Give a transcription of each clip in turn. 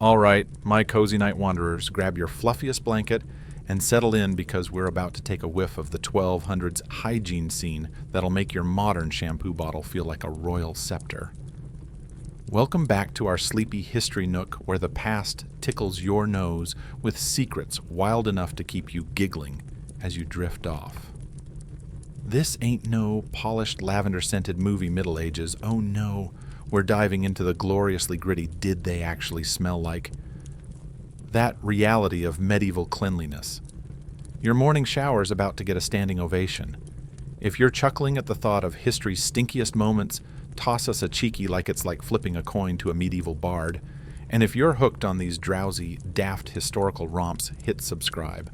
All right, my cozy night wanderers, grab your fluffiest blanket and settle in because we're about to take a whiff of the 1200s hygiene scene that'll make your modern shampoo bottle feel like a royal scepter. Welcome back to our sleepy history nook where the past tickles your nose with secrets wild enough to keep you giggling as you drift off. This ain't no polished lavender-scented movie Middle Ages. Oh no, we're diving into the gloriously gritty did they actually smell like? That reality of medieval cleanliness. Your morning shower's about to get a standing ovation. If you're chuckling at the thought of history's stinkiest moments, toss us a cheeky like it's like flipping a coin to a medieval bard. And if you're hooked on these drowsy, daft historical romps, hit subscribe.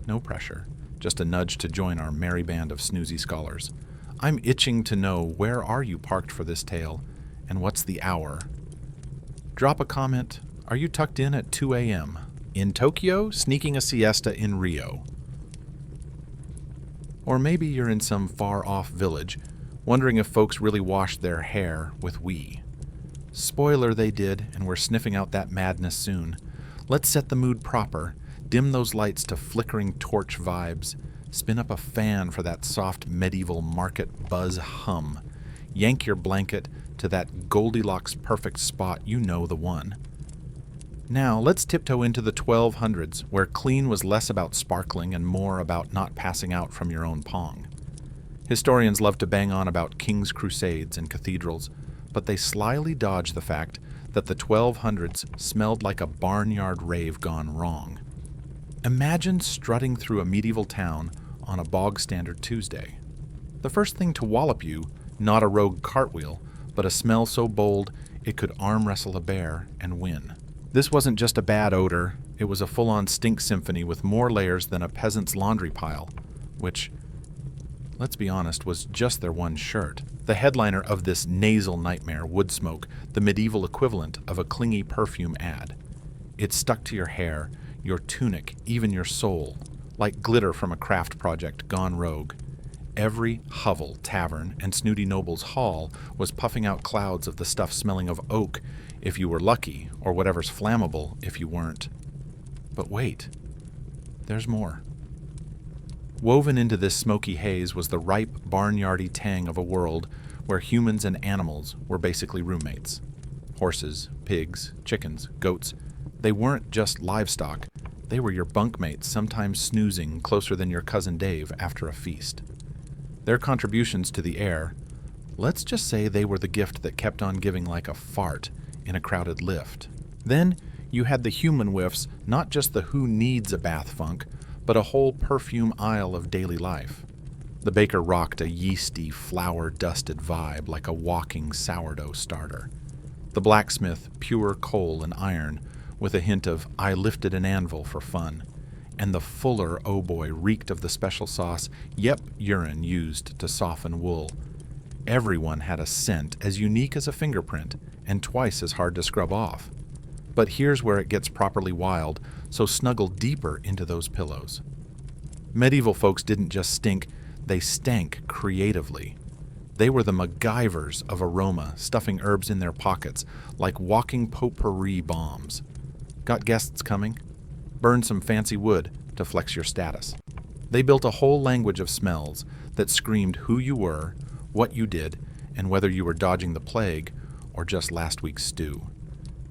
No pressure, just a nudge to join our merry band of snoozy scholars. I'm itching to know, where are you parked for this tale, and what's the hour? Drop a comment. Are you tucked in at 2 a.m.? In Tokyo, sneaking a siesta in Rio? Or maybe you're in some far-off village, wondering if folks really washed their hair with we. Spoiler, they did, and we're sniffing out that madness soon. Let's set the mood proper, dim those lights to flickering torch vibes, spin up a fan for that soft medieval market buzz hum, yank your blanket to that Goldilocks perfect spot, you know the one. Now, let's tiptoe into the 1200s, where clean was less about sparkling and more about not passing out from your own pong. Historians love to bang on about kings' crusades and cathedrals, but they slyly dodge the fact that the 1200s smelled like a barnyard rave gone wrong. Imagine strutting through a medieval town on a bog-standard Tuesday. The first thing to wallop you, not a rogue cartwheel, but a smell so bold it could arm wrestle a bear and win. This wasn't just a bad odor, it was a full-on stink symphony with more layers than a peasant's laundry pile, which, let's be honest, was just their one shirt. The headliner of this nasal nightmare, Woodsmoke, the medieval equivalent of a clingy perfume ad. It stuck to your hair, your tunic, even your soul, like glitter from a craft project gone rogue. Every hovel, tavern, and snooty noble's hall was puffing out clouds of the stuff smelling of oak if you were lucky, or whatever's flammable if you weren't. But wait, there's more. Woven into this smoky haze was the ripe, barnyardy tang of a world where humans and animals were basically roommates. Horses, pigs, chickens, goats, they weren't just livestock, they were your bunkmates, sometimes snoozing closer than your cousin Dave after a feast. Their contributions to the air, let's just say they were the gift that kept on giving like a fart in a crowded lift. Then you had the human whiffs, not just the who needs a bath funk, but a whole perfume aisle of daily life. The baker rocked a yeasty, flour-dusted vibe like a walking sourdough starter. The blacksmith, pure coal and iron, with a hint of I lifted an anvil for fun. And the fuller oh boy reeked of the special sauce, urine used to soften wool. Everyone had a scent as unique as a fingerprint, and twice as hard to scrub off. But here's where it gets properly wild, so snuggle deeper into those pillows. Medieval folks didn't just stink, they stank creatively. They were the MacGyvers of aroma, stuffing herbs in their pockets like walking potpourri bombs. Got guests coming? Burn some fancy wood to flex your status. They built a whole language of smells that screamed who you were, what you did, and whether you were dodging the plague or just last week's stew.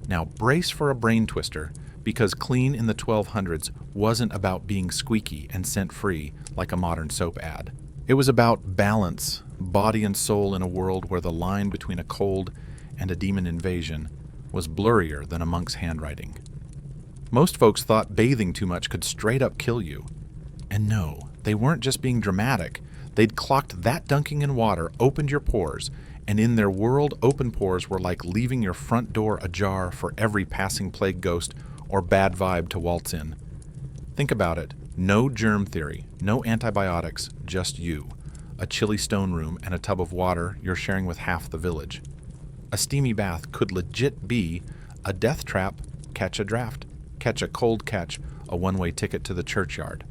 Now brace for a brain twister, because clean in the 1200s wasn't about being squeaky and scent-free like a modern soap ad. It was about balance, body and soul in a world where the line between a cold and a demon invasion was blurrier than a monk's handwriting. Most folks thought bathing too much could straight up kill you. And no, they weren't just being dramatic. They'd clocked that dunking in water opened your pores, and in their world, open pores were like leaving your front door ajar for every passing plague ghost or bad vibe to waltz in. Think about it. No germ theory, no antibiotics, just you. A chilly stone room and a tub of water you're sharing with half the village. A steamy bath could legit be a death trap, catch a draft, catch a cold catch, a one-way ticket to the churchyard.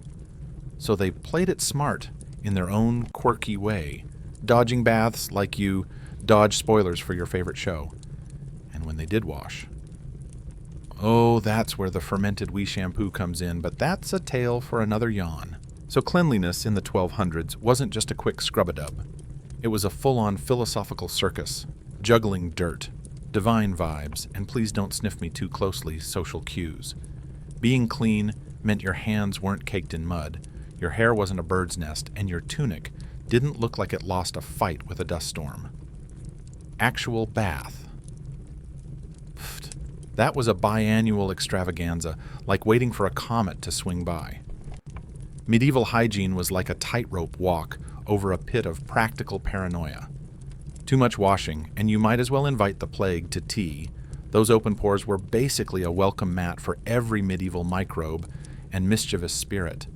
So they played it smart in their own quirky way, dodging baths like you dodge spoilers for your favorite show. And when they did wash, Oh, that's where the fermented wee shampoo comes in, but that's a tale for another yawn. So cleanliness in the 1200s wasn't just a quick scrub-a-dub. It was a full-on philosophical circus, juggling dirt, divine vibes, and please don't sniff me too closely social cues. Being clean meant your hands weren't caked in mud, your hair wasn't a bird's nest, and your tunic didn't look like it lost a fight with a dust storm. Actual bath. Pfft. That was a biannual extravaganza, like waiting for a comet to swing by. Medieval hygiene was like a tightrope walk over a pit of practical paranoia. Too much washing, and you might as well invite the plague to tea. Those open pores were basically a welcome mat for every medieval microbe and mischievous spirit.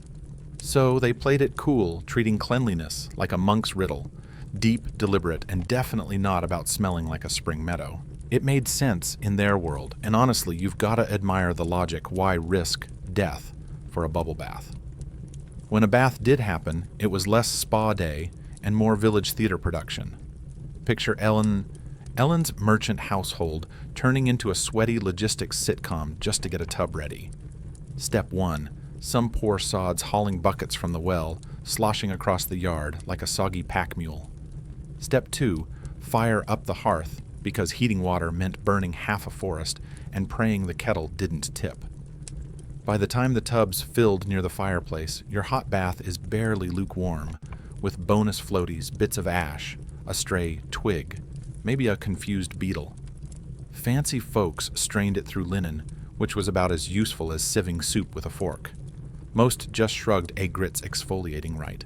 So they played it cool, treating cleanliness like a monk's riddle, deep, deliberate, and definitely not about smelling like a spring meadow. It made sense in their world, and honestly, you've got to admire the logic why risk death for a bubble bath. When a bath did happen, it was less spa day and more village theater production. Picture Ellen's merchant household turning into a sweaty logistics sitcom just to get a tub ready. Step 1. Some poor sods hauling buckets from the well, sloshing across the yard like a soggy pack mule. Step 2. Fire up the hearth, because heating water meant burning half a forest and praying the kettle didn't tip. By the time the tub's filled near the fireplace, your hot bath is barely lukewarm, with bonus floaties, bits of ash, a stray twig, maybe a confused beetle. Fancy folks strained it through linen, which was about as useful as sieving soup with a fork. Most just shrugged egg grits exfoliating right.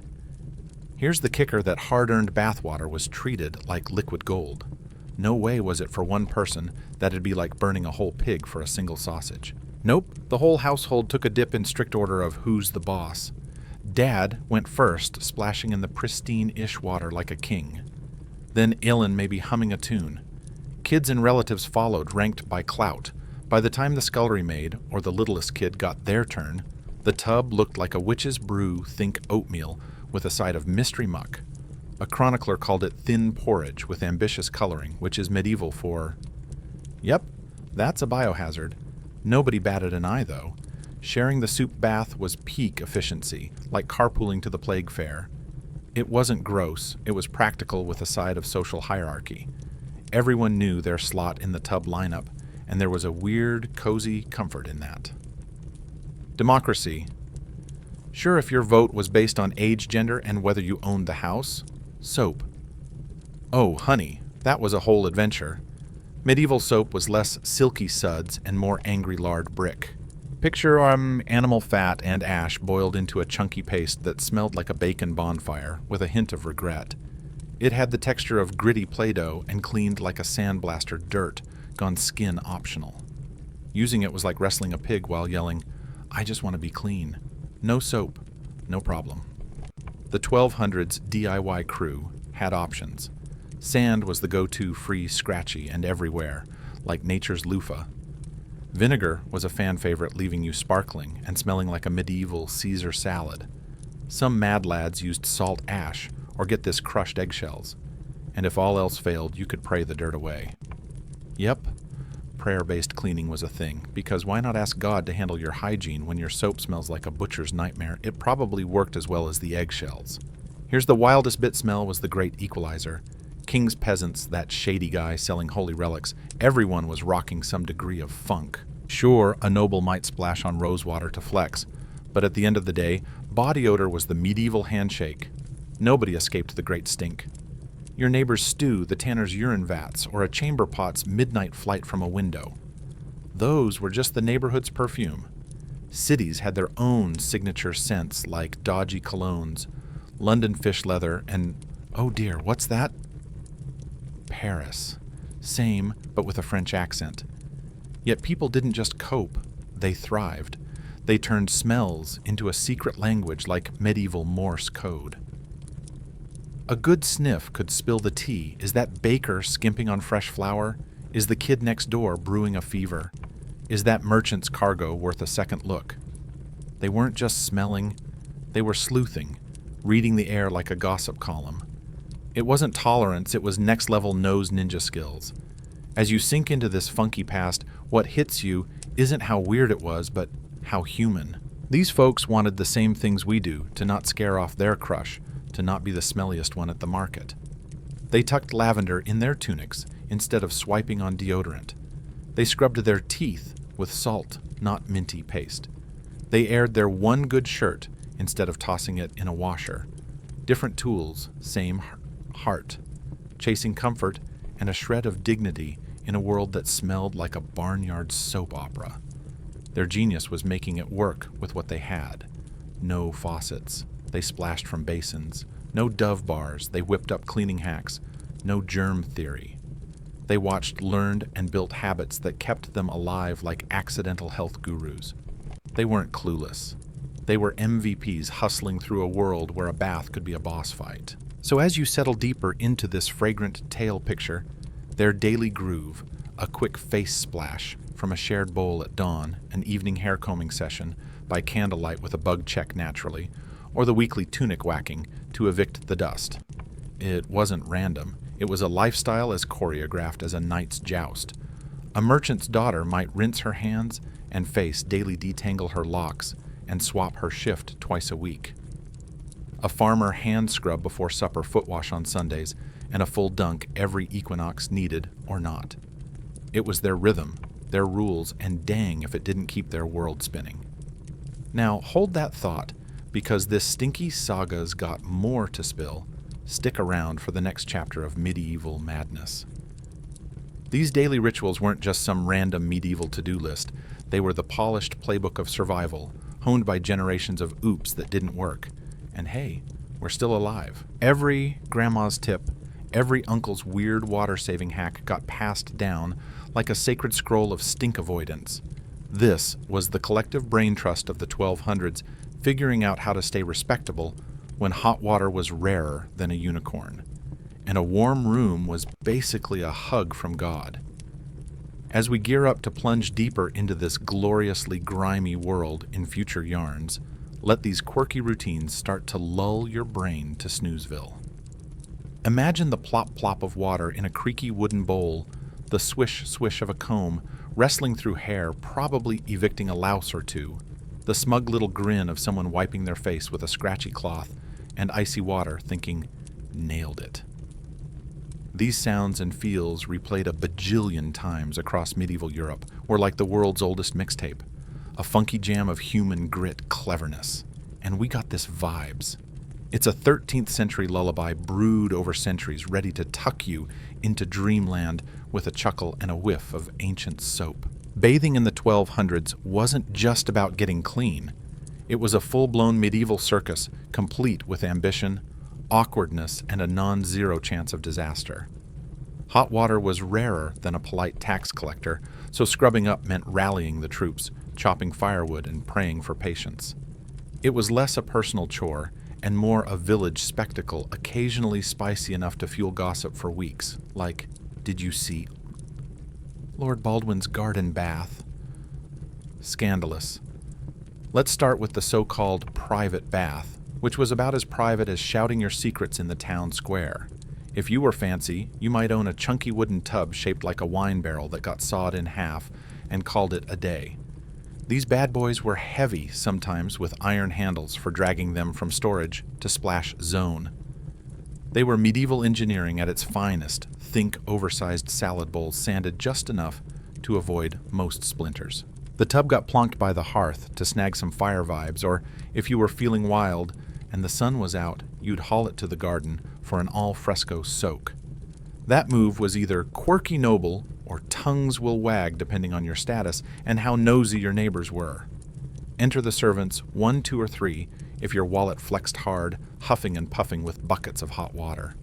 Here's the kicker that hard-earned bathwater was treated like liquid gold. No way was it for one person that'd be like burning a whole pig for a single sausage. Nope, the whole household took a dip in strict order of who's the boss. Dad went first, splashing in the pristine-ish water like a king. Then Ellen maybe humming a tune. Kids and relatives followed, ranked by clout. By the time the scullery maid, or the littlest kid, got their turn, the tub looked like a witch's brew, think oatmeal, with a side of mystery muck. A chronicler called it thin porridge with ambitious coloring, which is medieval for... Yep, that's a biohazard. Nobody batted an eye, though. Sharing the soup bath was peak efficiency, like carpooling to the plague fair. It wasn't gross, it was practical with a side of social hierarchy. Everyone knew their slot in the tub lineup, and there was a weird, cozy comfort in that. Democracy. Sure, if your vote was based on age, gender, and whether you owned the house. Soap. Oh, honey, that was a whole adventure. Medieval soap was less silky suds and more angry lard brick. Picture animal fat and ash boiled into a chunky paste that smelled like a bacon bonfire, with a hint of regret. It had the texture of gritty Play-Doh and cleaned like a sandblaster dirt, gone skin optional. Using it was like wrestling a pig while yelling, "I just want to be clean." No soap, no problem. The 1200s DIY crew had options. Sand was the go-to free, scratchy, and everywhere, like nature's loofah. Vinegar was a fan favorite, leaving you sparkling and smelling like a medieval Caesar salad. Some mad lads used salt ash, or get this crushed eggshells. And if all else failed, you could pray the dirt away. Yep, prayer-based cleaning was a thing, because why not ask God to handle your hygiene when your soap smells like a butcher's nightmare? It probably worked as well as the eggshells. Here's the wildest bit smell was the great equalizer. King's peasants, that shady guy selling holy relics, everyone was rocking some degree of funk. Sure, a noble might splash on rosewater to flex, but at the end of the day, body odor was the medieval handshake. Nobody escaped the great stink. Your neighbor's stew, the tanner's urine vats, or a chamber pot's midnight flight from a window. Those were just the neighborhood's perfume. Cities had their own signature scents like dodgy colognes, London fish leather, and, oh dear, what's that? Paris. Same, but with a French accent. Yet people didn't just cope, they thrived. They turned smells into a secret language like medieval Morse code. A good sniff could spill the tea. Is that baker skimping on fresh flour? Is the kid next door brewing a fever? Is that merchant's cargo worth a second look? They weren't just smelling, they were sleuthing, reading the air like a gossip column. It wasn't tolerance, it was next-level nose ninja skills. As you sink into this funky past, What hits you isn't how weird it was, but how human. These folks wanted the same things we do, to not scare off their crush, to not be the smelliest one at the market. They tucked lavender in their tunics instead of swiping on deodorant. They scrubbed their teeth with salt, not minty paste. They aired their one good shirt instead of tossing it in a washer. Different tools, same heart. Chasing comfort and a shred of dignity in a world that smelled like a barnyard soap opera. Their genius was making it work with what they had. No faucets. They splashed from basins. No Dove bars. They whipped up cleaning hacks. No germ theory. They watched, learned, and built habits that kept them alive like accidental health gurus. They weren't clueless. They were MVPs hustling through a world where a bath could be a boss fight. So as you settle deeper into this fragrant tale picture, their daily groove, a quick face splash from a shared bowl at dawn, an evening hair combing session by candlelight with a bug check naturally, or the weekly tunic whacking to evict the dust. It wasn't random. It was a lifestyle as choreographed as a knight's joust. A merchant's daughter might rinse her hands and face, daily detangle her locks, and swap her shift twice a week. A farmer hand scrub before supper, foot wash on Sundays, and a full dunk every equinox needed or not. It was their rhythm, their rules, and dang if it didn't keep their world spinning. Now hold that thought, because this stinky saga's got more to spill. Stick around for the next chapter of medieval madness. These daily rituals weren't just some random medieval to-do list. They were the polished playbook of survival, honed by generations of oops that didn't work. And hey, we're still alive. Every grandma's tip, every uncle's weird water-saving hack got passed down like a sacred scroll of stink avoidance. This was the collective brain trust of the 1200s, figuring out how to stay respectable when hot water was rarer than a unicorn, and a warm room was basically a hug from God. As we gear up to plunge deeper into this gloriously grimy world in future yarns, let these quirky routines start to lull your brain to snoozeville. Imagine the plop-plop of water in a creaky wooden bowl, the swish-swish of a comb wrestling through hair, probably evicting a louse or two, the smug little grin of someone wiping their face with a scratchy cloth, and icy water thinking, nailed it. These sounds and feels, replayed a bajillion times across medieval Europe, were like the world's oldest mixtape, a funky jam of human grit cleverness. And we got this vibes. It's a 13th century lullaby brewed over centuries, ready to tuck you into dreamland with a chuckle and a whiff of ancient soap. Bathing in the 1200s wasn't just about getting clean. It was a full-blown medieval circus, complete with ambition, awkwardness, and a non-zero chance of disaster. Hot water was rarer than a polite tax collector, so scrubbing up meant rallying the troops, chopping firewood, and praying for patience. It was less a personal chore and more a village spectacle, occasionally spicy enough to fuel gossip for weeks, like, did you see Lord Baldwin's garden bath? Scandalous. Let's start with the so-called private bath, which was about as private as shouting your secrets in the town square. If you were fancy, you might own a chunky wooden tub shaped like a wine barrel that got sawed in half and called it a day. These bad boys were heavy, sometimes with iron handles for dragging them from storage to splash zone. They were medieval engineering at its finest, think oversized salad bowls sanded just enough to avoid most splinters. The tub got plonked by the hearth to snag some fire vibes, or if you were feeling wild and the sun was out, you'd haul it to the garden for an al-fresco soak. That move was either quirky noble or tongues will wag depending on your status and how nosy your neighbors were. Enter the servants, 1, 2, or 3, if your wallet flexed hard, huffing and puffing with buckets of hot water.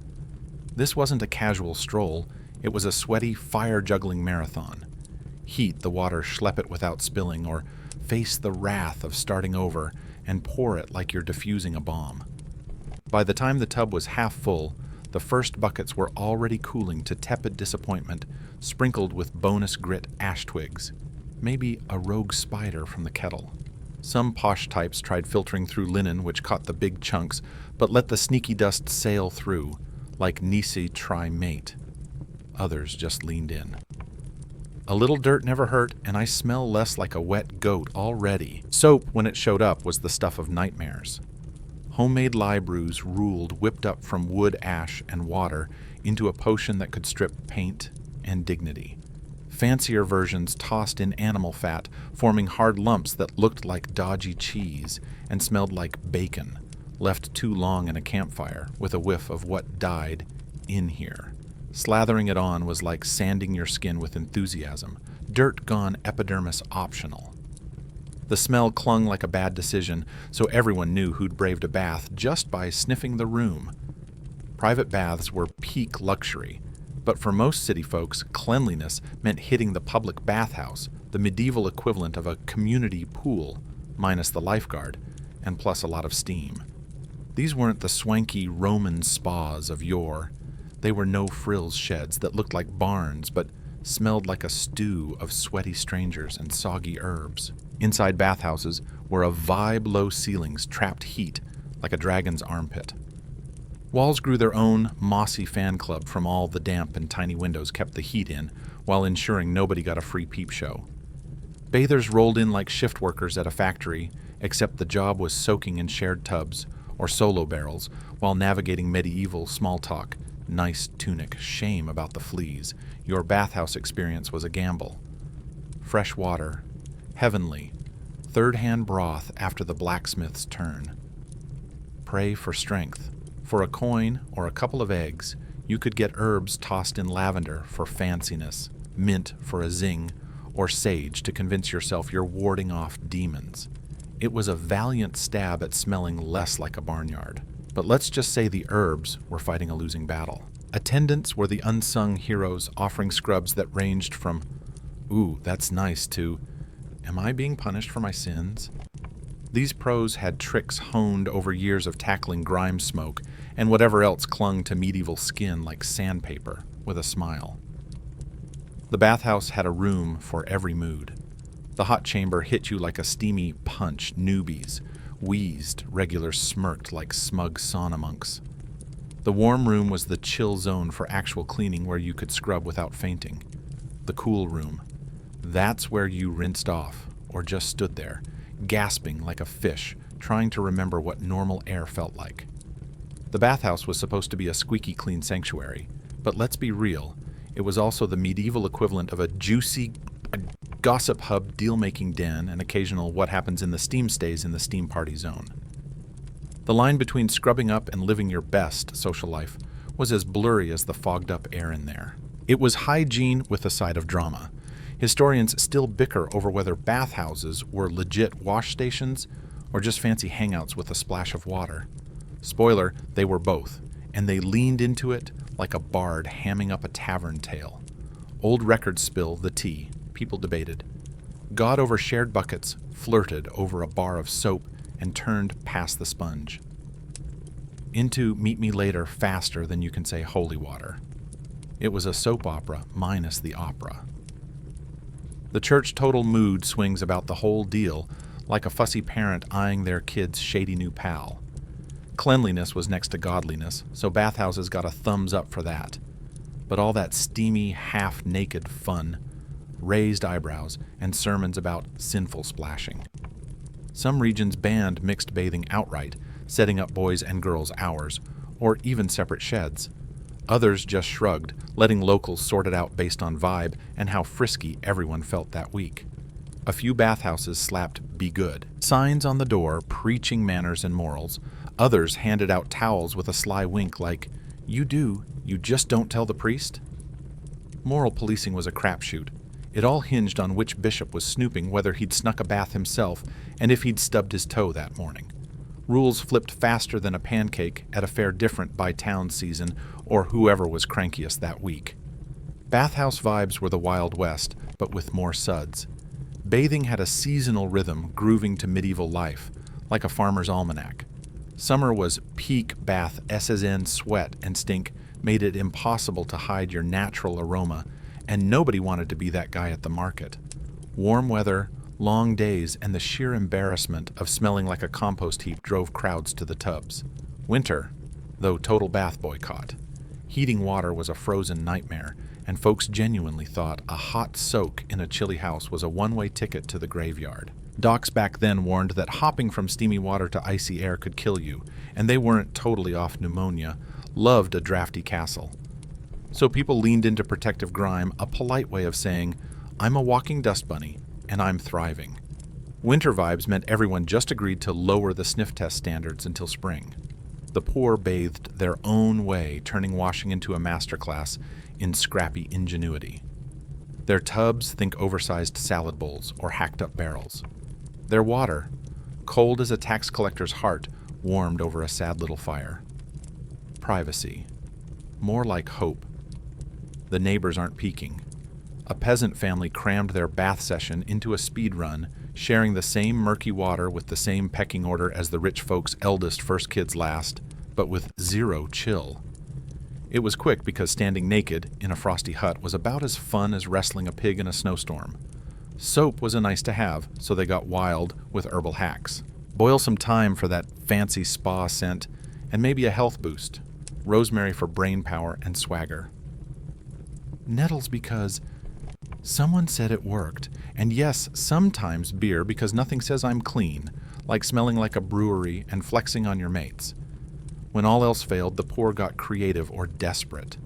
This wasn't a casual stroll, it was a sweaty, fire-juggling marathon. Heat the water, schlep it without spilling, or face the wrath of starting over and pour it like you're defusing a bomb. By the time the tub was half full, the first buckets were already cooling to tepid disappointment, sprinkled with bonus grit ash twigs. Maybe a rogue spider from the kettle. Some posh types tried filtering through linen which caught the big chunks, but let the sneaky dust sail through, like Nice try mate. Others just leaned in. A little dirt never hurt, and I smell less like a wet goat already. Soap, when it showed up, was the stuff of nightmares. Homemade lye brews ruled, whipped up from wood, ash, and water into a potion that could strip paint and dignity. Fancier versions tossed in animal fat, forming hard lumps that looked like dodgy cheese and smelled like bacon, left too long in a campfire with a whiff of what died in here. Slathering it on was like sanding your skin with enthusiasm, dirt gone epidermis optional. The smell clung like a bad decision, so everyone knew who'd braved a bath just by sniffing the room. Private baths were peak luxury, but for most city folks, cleanliness meant hitting the public bathhouse, the medieval equivalent of a community pool, minus the lifeguard, and plus a lot of steam. These weren't the swanky Roman spas of yore. They were no-frills sheds that looked like barns, but smelled like a stew of sweaty strangers and soggy herbs. Inside bathhouses were a vibe-low ceilings trapped heat like a dragon's armpit. Walls grew their own mossy fan club from all the damp and tiny windows kept the heat in while ensuring nobody got a free peep show. Bathers rolled in like shift workers at a factory, except the job was soaking in shared tubs or solo barrels while navigating medieval small talk. Nice tunic, shame about the fleas. Your bathhouse experience was a gamble. Fresh water, heavenly, third-hand broth after the blacksmith's turn. Pray for strength. For a coin or a couple of eggs, you could get herbs tossed in lavender for fanciness, mint for a zing, or sage to convince yourself you're warding off demons. It was a valiant stab at smelling less like a barnyard. But let's just say the herbs were fighting a losing battle. Attendants were the unsung heroes offering scrubs that ranged from, "Ooh, that's nice," to, "Am I being punished for my sins?" These pros had tricks honed over years of tackling grime smoke and whatever else clung to medieval skin like sandpaper, with a smile. The bathhouse had a room for every mood. The hot chamber hit you like a steamy punch, newbies wheezed, regulars smirked like smug sauna monks. The warm room was the chill zone for actual cleaning where you could scrub without fainting. The cool room. That's where you rinsed off, or just stood there, gasping like a fish, trying to remember what normal air felt like. The bathhouse was supposed to be a squeaky clean sanctuary, but let's be real, it was also the medieval equivalent of a juicy gossip hub deal-making den and occasional what happens in the steam stays in the steam party zone. The line between scrubbing up and living your best social life was as blurry as the fogged-up air in there. It was hygiene with a side of drama. Historians still bicker over whether bathhouses were legit wash stations or just fancy hangouts with a splash of water. Spoiler, they were both, and they leaned into it like a bard hamming up a tavern tale. Old records spill the tea. People debated. God over shared buckets flirted over a bar of soap and turned past the sponge. Into meet me later faster than you can say holy water. It was a soap opera minus the opera. The church total mood swings about the whole deal, like a fussy parent eyeing their kid's shady new pal. Cleanliness was next to godliness, so bathhouses got a thumbs up for that. But all that steamy, half-naked fun, raised eyebrows, and sermons about sinful splashing. Some regions banned mixed bathing outright, setting up boys' and girls' hours, or even separate sheds. Others just shrugged, letting locals sort it out based on vibe and how frisky everyone felt that week. A few bathhouses slapped "Be Good" signs on the door preaching manners and morals. Others handed out towels with a sly wink like, "You do, you just don't tell the priest?" Moral policing was a crapshoot. It all hinged on which bishop was snooping, whether he'd snuck a bath himself, and if he'd stubbed his toe that morning. Rules flipped faster than a pancake at a fair different by town season or whoever was crankiest that week. Bathhouse vibes were the Wild West, but with more suds. Bathing had a seasonal rhythm grooving to medieval life, like a farmer's almanac. Summer was peak bath SSN sweat and stink made it impossible to hide your natural aroma, and nobody wanted to be that guy at the market. Warm weather, long days, and the sheer embarrassment of smelling like a compost heap drove crowds to the tubs. Winter, though total bath boycott. Heating water was a frozen nightmare, and folks genuinely thought a hot soak in a chilly house was a one-way ticket to the graveyard. Docs back then warned that hopping from steamy water to icy air could kill you, and they weren't totally off pneumonia, loved a drafty castle. So people leaned into protective grime, a polite way of saying, I'm a walking dust bunny, and I'm thriving. Winter vibes meant everyone just agreed to lower the sniff test standards until spring. The poor bathed their own way, turning washing into a masterclass in scrappy ingenuity. Their tubs, think oversized salad bowls or hacked-up barrels. Their water, cold as a tax collector's heart, warmed over a sad little fire. Privacy. More like hope. The neighbors aren't peeking. A peasant family crammed their bath session into a speed run, sharing the same murky water with the same pecking order as the rich folks' eldest first kids last, but with zero chill. It was quick because standing naked in a frosty hut was about as fun as wrestling a pig in a snowstorm. Soap was a nice to have, so they got wild with herbal hacks. Boil some thyme for that fancy spa scent, and maybe a health boost. Rosemary for brain power and swagger. Nettles because someone said it worked, and yes, sometimes beer because nothing says I'm clean, like smelling like a brewery and flexing on your mates. When all else failed, the poor got creative or desperate.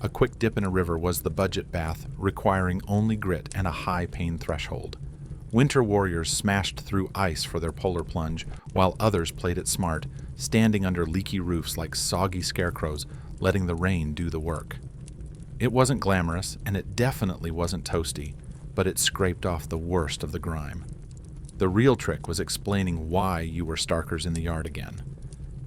A quick dip in a river was the budget bath, requiring only grit and a high pain threshold. Winter warriors smashed through ice for their polar plunge, while others played it smart, standing under leaky roofs like soggy scarecrows, letting the rain do the work. It wasn't glamorous, and it definitely wasn't toasty, but it scraped off the worst of the grime. The real trick was explaining why you were starkers in the yard again.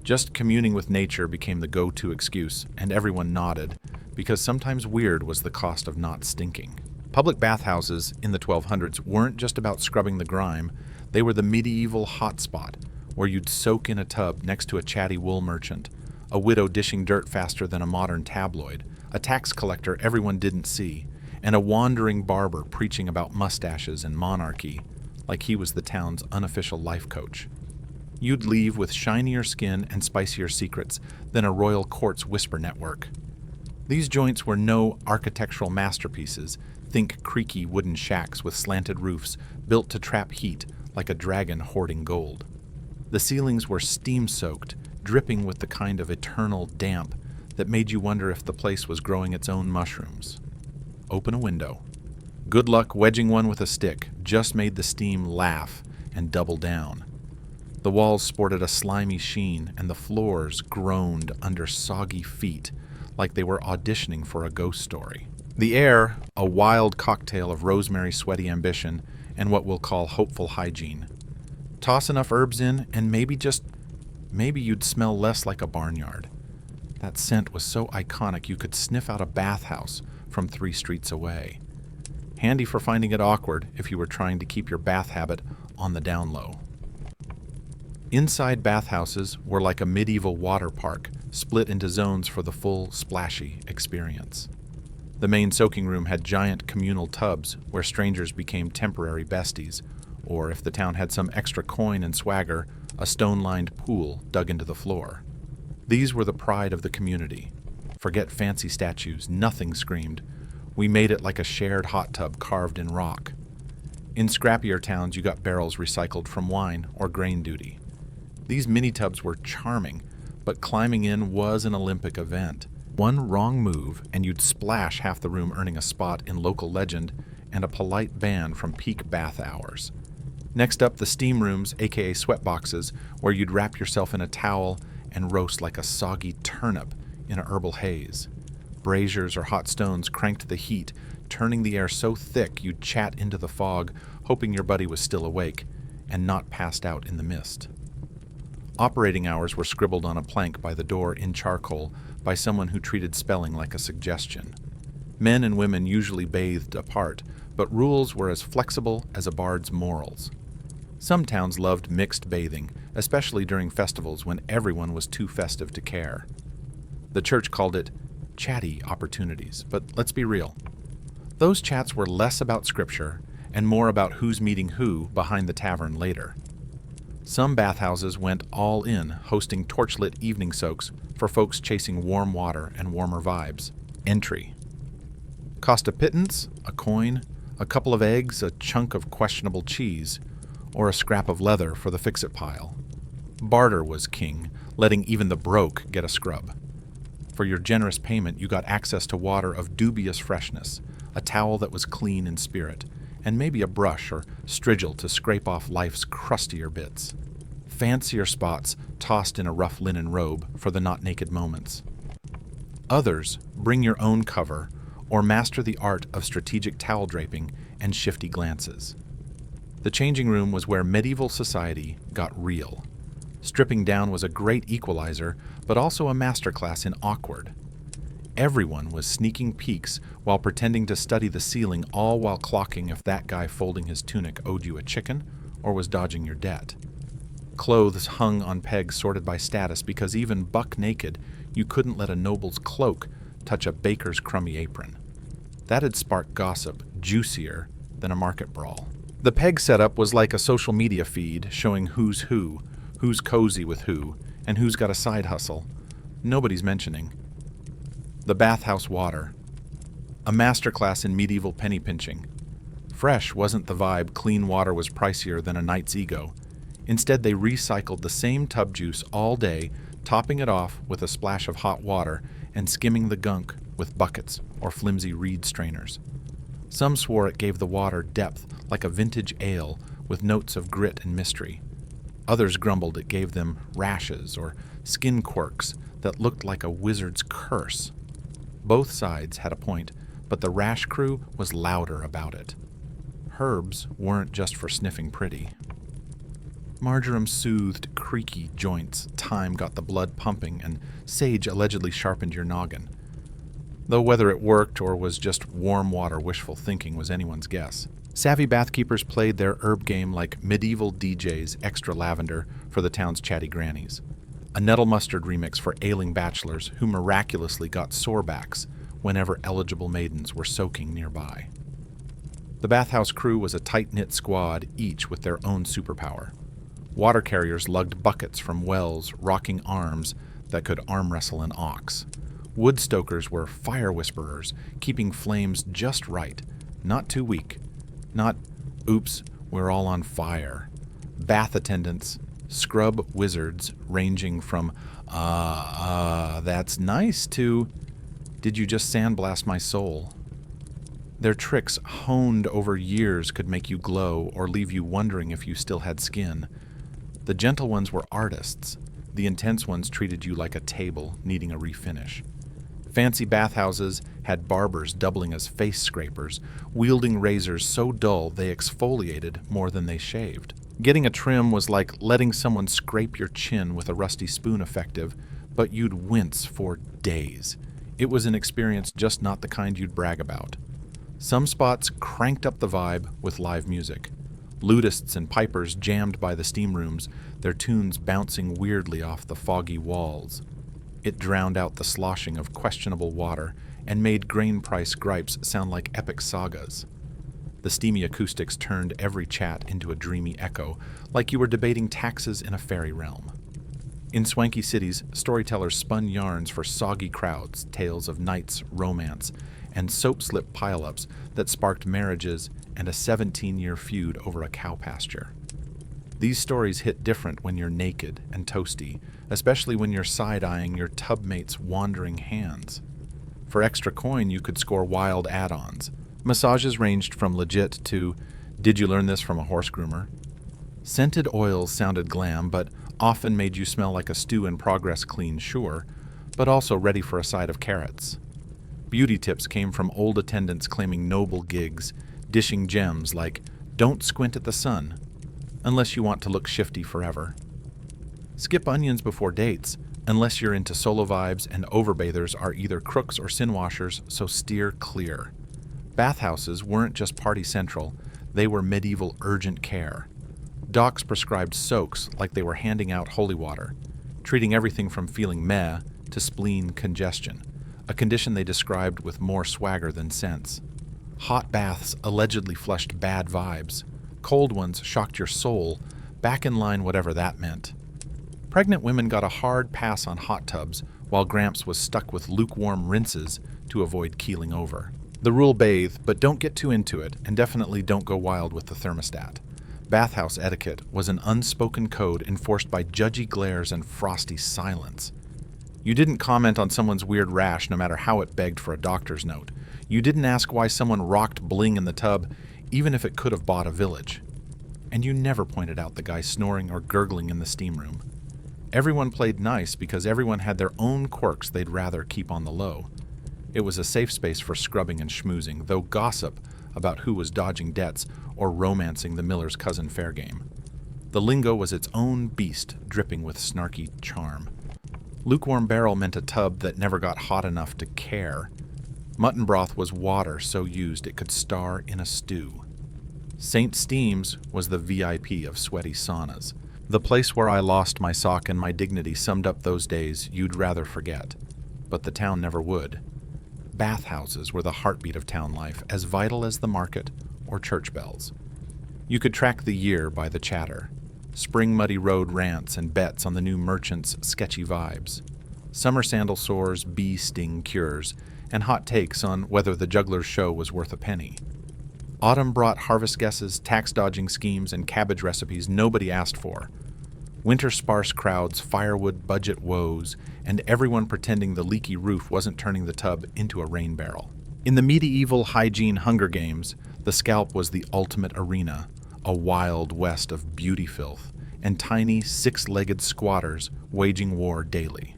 Just communing with nature became the go-to excuse, and everyone nodded, because sometimes weird was the cost of not stinking. Public bathhouses in the 1200s weren't just about scrubbing the grime, they were the medieval hotspot, where you'd soak in a tub next to a chatty wool merchant, a widow dishing dirt faster than a modern tabloid, a tax collector everyone didn't see, and a wandering barber preaching about mustaches and monarchy, like he was the town's unofficial life coach. You'd leave with shinier skin and spicier secrets than a royal court's whisper network. These joints were no architectural masterpieces, think creaky wooden shacks with slanted roofs built to trap heat like a dragon hoarding gold. The ceilings were steam-soaked, dripping with the kind of eternal damp that made you wonder if the place was growing its own mushrooms. Open a window. Good luck wedging one with a stick just made the steam laugh and double down. The walls sported a slimy sheen, and the floors groaned under soggy feet like they were auditioning for a ghost story. The air, a wild cocktail of rosemary sweaty ambition and what we'll call hopeful hygiene. Toss enough herbs in, and maybe you'd smell less like a barnyard. That scent was so iconic you could sniff out a bathhouse from 3 streets away. Handy for finding it awkward if you were trying to keep your bath habit on the down low. Inside bathhouses were like a medieval water park, split into zones for the full, splashy experience. The main soaking room had giant communal tubs where strangers became temporary besties, or if the town had some extra coin and swagger, a stone-lined pool dug into the floor. These were the pride of the community. Forget fancy statues, nothing screamed. We made it like a shared hot tub carved in rock. In scrappier towns, you got barrels recycled from wine or grain duty. These mini-tubs were charming, but climbing in was an Olympic event. One wrong move, and you'd splash half the room, earning a spot in local legend and a polite ban from peak bath hours. Next up, the steam rooms, aka sweat boxes, where you'd wrap yourself in a towel and roast like a soggy turnip in a herbal haze. Braziers or hot stones cranked the heat, turning the air so thick you'd chat into the fog, hoping your buddy was still awake and not passed out in the mist. Operating hours were scribbled on a plank by the door in charcoal by someone who treated spelling like a suggestion. Men and women usually bathed apart, but rules were as flexible as a bard's morals. Some towns loved mixed bathing, especially during festivals when everyone was too festive to care. The church called it chatty opportunities, but let's be real. Those chats were less about scripture and more about who's meeting who behind the tavern later. Some bathhouses went all in, hosting torchlit evening soaks for folks chasing warm water and warmer vibes. Entry. Cost a pittance, a coin, a couple of eggs, a chunk of questionable cheese, or a scrap of leather for the fix-it pile. Barter was king, letting even the broke get a scrub. For your generous payment, you got access to water of dubious freshness, a towel that was clean in spirit, and maybe a brush or strigil to scrape off life's crustier bits. Fancier spots tossed in a rough linen robe for the not-naked moments. Others bring your own cover or master the art of strategic towel draping and shifty glances. The changing room was where medieval society got real. Stripping down was a great equalizer, but also a masterclass in awkward. Everyone was sneaking peeks while pretending to study the ceiling, all while clocking if that guy folding his tunic owed you a chicken or was dodging your debt. Clothes hung on pegs sorted by status because even buck naked, you couldn't let a noble's cloak touch a baker's crummy apron. That'd spark gossip juicier than a market brawl. The peg setup was like a social media feed showing who's who, who's cozy with who, and who's got a side hustle. Nobody's mentioning. The bathhouse water. A masterclass in medieval penny pinching. Fresh wasn't the vibe, clean water was pricier than a knight's ego. Instead, they recycled the same tub juice all day, topping it off with a splash of hot water and skimming the gunk with buckets or flimsy reed strainers. Some swore it gave the water depth like a vintage ale with notes of grit and mystery. Others grumbled it gave them rashes or skin quirks that looked like a wizard's curse. Both sides had a point, but the rash crew was louder about it. Herbs weren't just for sniffing pretty. Marjoram soothed creaky joints, thyme got the blood pumping, and sage allegedly sharpened your noggin. Though whether it worked or was just warm water wishful thinking was anyone's guess. Savvy bathkeepers played their herb game like medieval DJs extra lavender for the town's chatty grannies. A nettle mustard remix for ailing bachelors who miraculously got sore backs whenever eligible maidens were soaking nearby. The bathhouse crew was a tight-knit squad, each with their own superpower. Water carriers lugged buckets from wells, rocking arms that could arm wrestle an ox. Wood stokers were fire whisperers, keeping flames just right, not too weak. Not, oops, we're all on fire. Bath attendants, scrub wizards ranging from, that's nice to, did you just sandblast my soul? Their tricks honed over years could make you glow or leave you wondering if you still had skin. The gentle ones were artists. The intense ones treated you like a table needing a refinish. Fancy bathhouses had barbers doubling as face scrapers, wielding razors so dull they exfoliated more than they shaved. Getting a trim was like letting someone scrape your chin with a rusty spoon effective, but you'd wince for days. It was an experience just not the kind you'd brag about. Some spots cranked up the vibe with live music. Lutists and pipers jammed by the steam rooms, their tunes bouncing weirdly off the foggy walls. It drowned out the sloshing of questionable water and made grain price gripes sound like epic sagas. The steamy acoustics turned every chat into a dreamy echo, like you were debating taxes in a fairy realm. In swanky cities, storytellers spun yarns for soggy crowds, tales of knights, romance, and soap-slip pile-ups that sparked marriages and a 17-year feud over a cow pasture. These stories hit different when you're naked and toasty, especially when you're side-eyeing your tub mate's wandering hands. For extra coin, you could score wild add-ons. Massages ranged from legit to, did you learn this from a horse groomer? Scented oils sounded glam, but often made you smell like a stew in progress clean, sure, but also ready for a side of carrots. Beauty tips came from old attendants claiming noble gigs, dishing gems like, don't squint at the sun, unless you want to look shifty forever. Skip onions before dates, unless you're into solo vibes and overbathers are either crooks or sin washers, so steer clear. Bathhouses weren't just party central, they were medieval urgent care. Docs prescribed soaks like they were handing out holy water, treating everything from feeling meh to spleen congestion, a condition they described with more swagger than sense. Hot baths allegedly flushed bad vibes. Cold ones shocked your soul, back in line whatever that meant. Pregnant women got a hard pass on hot tubs, while Gramps was stuck with lukewarm rinses to avoid keeling over. The rule: bathe, but don't get too into it, and definitely don't go wild with the thermostat. Bathhouse etiquette was an unspoken code enforced by judgy glares and frosty silence. You didn't comment on someone's weird rash no matter how it begged for a doctor's note. You didn't ask why someone rocked bling in the tub, even if it could have bought a village. And you never pointed out the guy snoring or gurgling in the steam room. Everyone played nice because everyone had their own quirks they'd rather keep on the low. It was a safe space for scrubbing and schmoozing, though gossip about who was dodging debts or romancing the miller's cousin fair game. The lingo was its own beast, dripping with snarky charm. Lukewarm barrel meant a tub that never got hot enough to care. Mutton broth was water so used it could star in a stew. St. Steam's was the VIP of sweaty saunas. The place where I lost my sock and my dignity summed up those days you'd rather forget. But the town never would. Bathhouses were the heartbeat of town life, as vital as the market or church bells. You could track the year by the chatter. Spring muddy road rants and bets on the new merchant's sketchy vibes. Summer sandal sores, bee sting cures, and hot takes on whether the juggler's show was worth a penny. Autumn brought harvest guesses, tax-dodging schemes, and cabbage recipes nobody asked for. Winter sparse crowds, firewood budget woes, and everyone pretending the leaky roof wasn't turning the tub into a rain barrel. In the medieval Hygiene Hunger Games, the Scalp was the ultimate arena, a wild west of beauty filth, and tiny six-legged squatters waging war daily.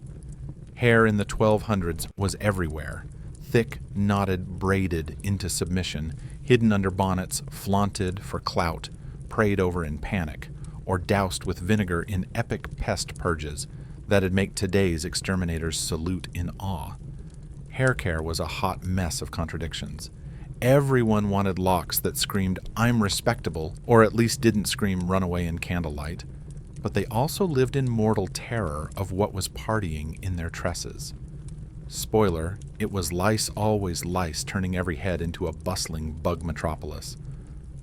Hair in the 1200s was everywhere, thick, knotted, braided into submission, hidden under bonnets, flaunted for clout, prayed over in panic, or doused with vinegar in epic pest purges that'd make today's exterminators salute in awe. Hair care was a hot mess of contradictions. Everyone wanted locks that screamed, "I'm respectable," or at least didn't scream, "run away in candlelight." But they also lived in mortal terror of what was partying in their tresses. Spoiler, it was lice always lice, turning every head into a bustling bug metropolis.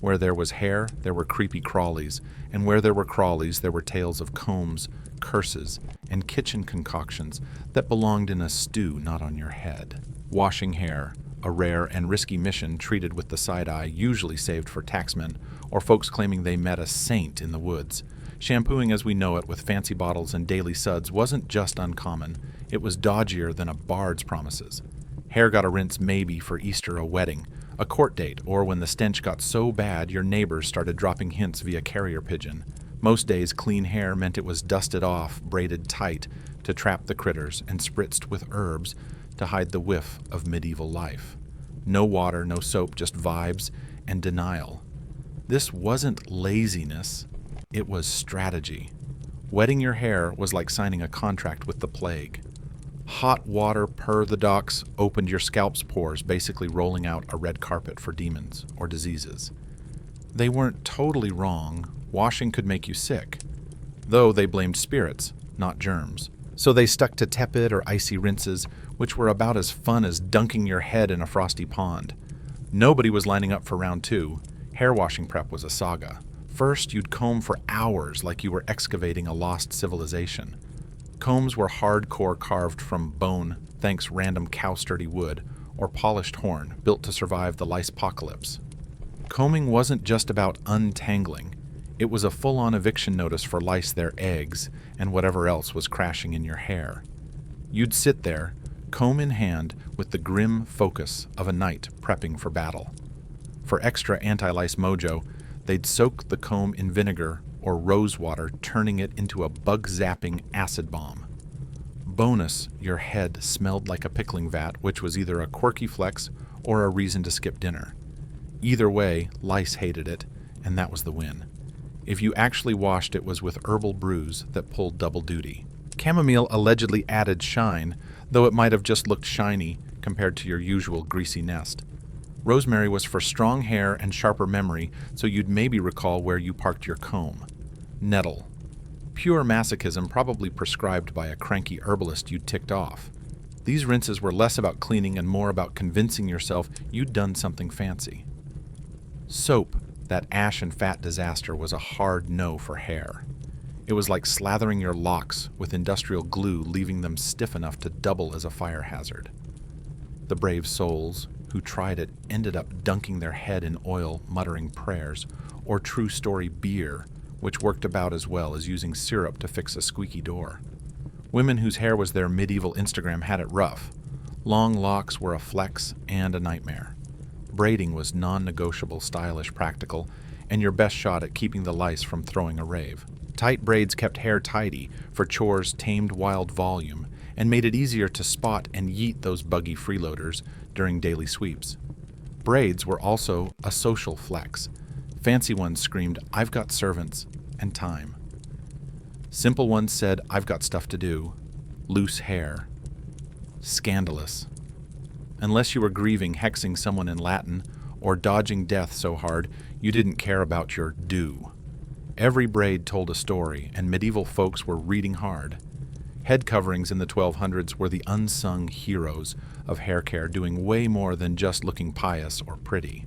Where there was hair, there were creepy crawlies, and where there were crawlies, there were tales of combs, curses, and kitchen concoctions that belonged in a stew, not on your head. Washing hair, a rare and risky mission treated with the side eye, usually saved for taxmen or folks claiming they met a saint in the woods. Shampooing as we know it with fancy bottles and daily suds wasn't just uncommon, it was dodgier than a bard's promises. Hair got a rinse maybe for Easter, a wedding, a court date, or when the stench got so bad your neighbors started dropping hints via carrier pigeon. Most days, clean hair meant it was dusted off, braided tight to trap the critters, and spritzed with herbs to hide the whiff of medieval life. No water, no soap, just vibes and denial. This wasn't laziness, it was strategy. Wetting your hair was like signing a contract with the plague. Hot water per the docks opened your scalp's pores, basically rolling out a red carpet for demons or diseases. They weren't totally wrong. Washing could make you sick, though they blamed spirits, not germs. So they stuck to tepid or icy rinses, which were about as fun as dunking your head in a frosty pond. Nobody was lining up for round two. Hair washing prep was a saga. First, you'd comb for hours like you were excavating a lost civilization. Combs were hardcore, carved from bone, thanks random cow-sturdy wood, or polished horn, built to survive the lice-pocalypse. Combing wasn't just about untangling. It was a full-on eviction notice for lice, their eggs, and whatever else was crashing in your hair. You'd sit there, comb in hand, with the grim focus of a knight prepping for battle. For extra anti-lice mojo, they'd soak the comb in vinegar or rose water, turning it into a bug-zapping acid bomb. Bonus, your head smelled like a pickling vat, which was either a quirky flex or a reason to skip dinner. Either way, lice hated it, and that was the win. If you actually washed, it was with herbal brews that pulled double duty. Chamomile allegedly added shine, though it might have just looked shiny compared to your usual greasy nest. Rosemary was for strong hair and sharper memory, so you'd maybe recall where you parked your comb. Nettle. Pure masochism, probably prescribed by a cranky herbalist you'd ticked off. These rinses were less about cleaning and more about convincing yourself you'd done something fancy. Soap, that ash and fat disaster, was a hard no for hair. It was like slathering your locks with industrial glue, leaving them stiff enough to double as a fire hazard. The brave souls, who tried it ended up dunking their head in oil, muttering prayers, or true story beer, which worked about as well as using syrup to fix a squeaky door. Women whose hair was their medieval Instagram had it rough. Long locks were a flex and a nightmare. Braiding was non-negotiable, stylish, practical, and your best shot at keeping the lice from throwing a rave. Tight braids kept hair tidy, for chores tamed wild volume, and made it easier to spot and yeet those buggy freeloaders during daily sweeps. Braids were also a social flex. Fancy ones screamed, "I've got servants," and time. Simple ones said, "I've got stuff to do." Loose hair. Scandalous. Unless you were grieving, hexing someone in Latin, or dodging death so hard you didn't care about your do. Every braid told a story, and medieval folks were reading hard. Head coverings in the 1200s were the unsung heroes of hair care, doing way more than just looking pious or pretty.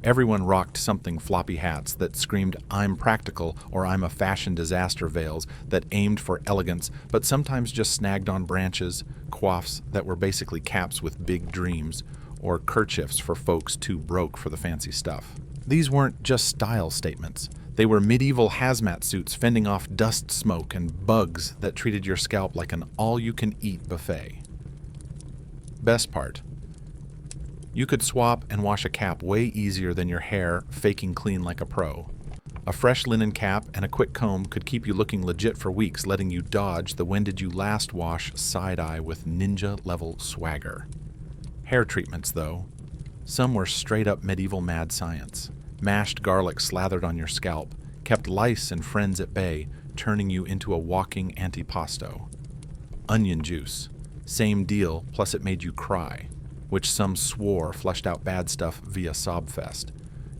Everyone rocked something floppy hats that screamed, "I'm practical," or "I'm a fashion disaster" veils that aimed for elegance, but sometimes just snagged on branches, coifs that were basically caps with big dreams, or kerchiefs for folks too broke for the fancy stuff. These weren't just style statements. They were medieval hazmat suits fending off dust, smoke, and bugs that treated your scalp like an all-you-can-eat buffet. Best part. You could swap and wash a cap way easier than your hair faking clean like a pro. A fresh linen cap and a quick comb could keep you looking legit for weeks, letting you dodge the "when did you last wash" side-eye with ninja-level swagger. Hair treatments, though. Some were straight-up medieval mad science. Mashed garlic slathered on your scalp kept lice and friends at bay, turning you into a walking antipasto. Onion juice. Same deal, plus it made you cry, which some swore flushed out bad stuff via sobfest.